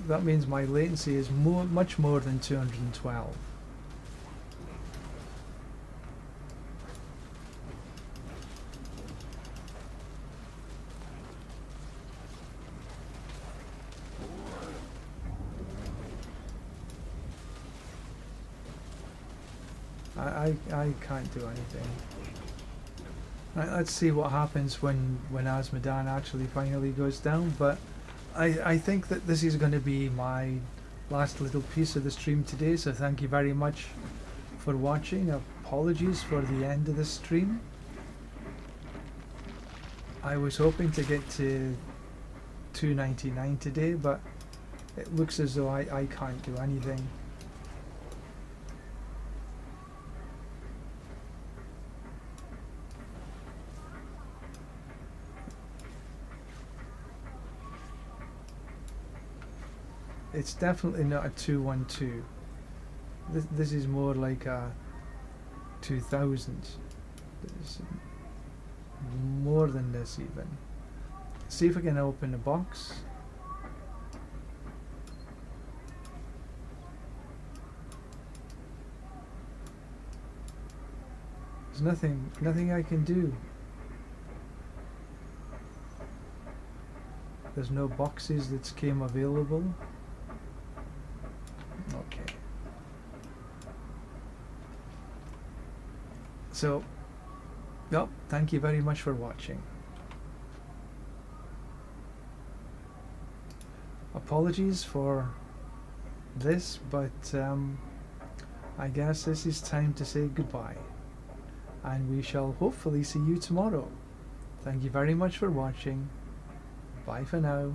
That means my latency is much more than 212. I can't do anything. Right, let's see what happens when Azmodan actually finally goes down, but I think that this is going to be my last little piece of the stream today, so thank you very much for watching. Apologies for the end of the stream. I was hoping to get to 299 today, but it looks as though I can't do anything. It's definitely not a 212. This is more like a 2000. It's more than this even. See if I can open the box. There's nothing I can do. There's no boxes that came available. Okay. So, well, thank you very much for watching. Apologies for this, but I guess this is time to say goodbye. And we shall hopefully see you tomorrow. Thank you very much for watching. Bye for now.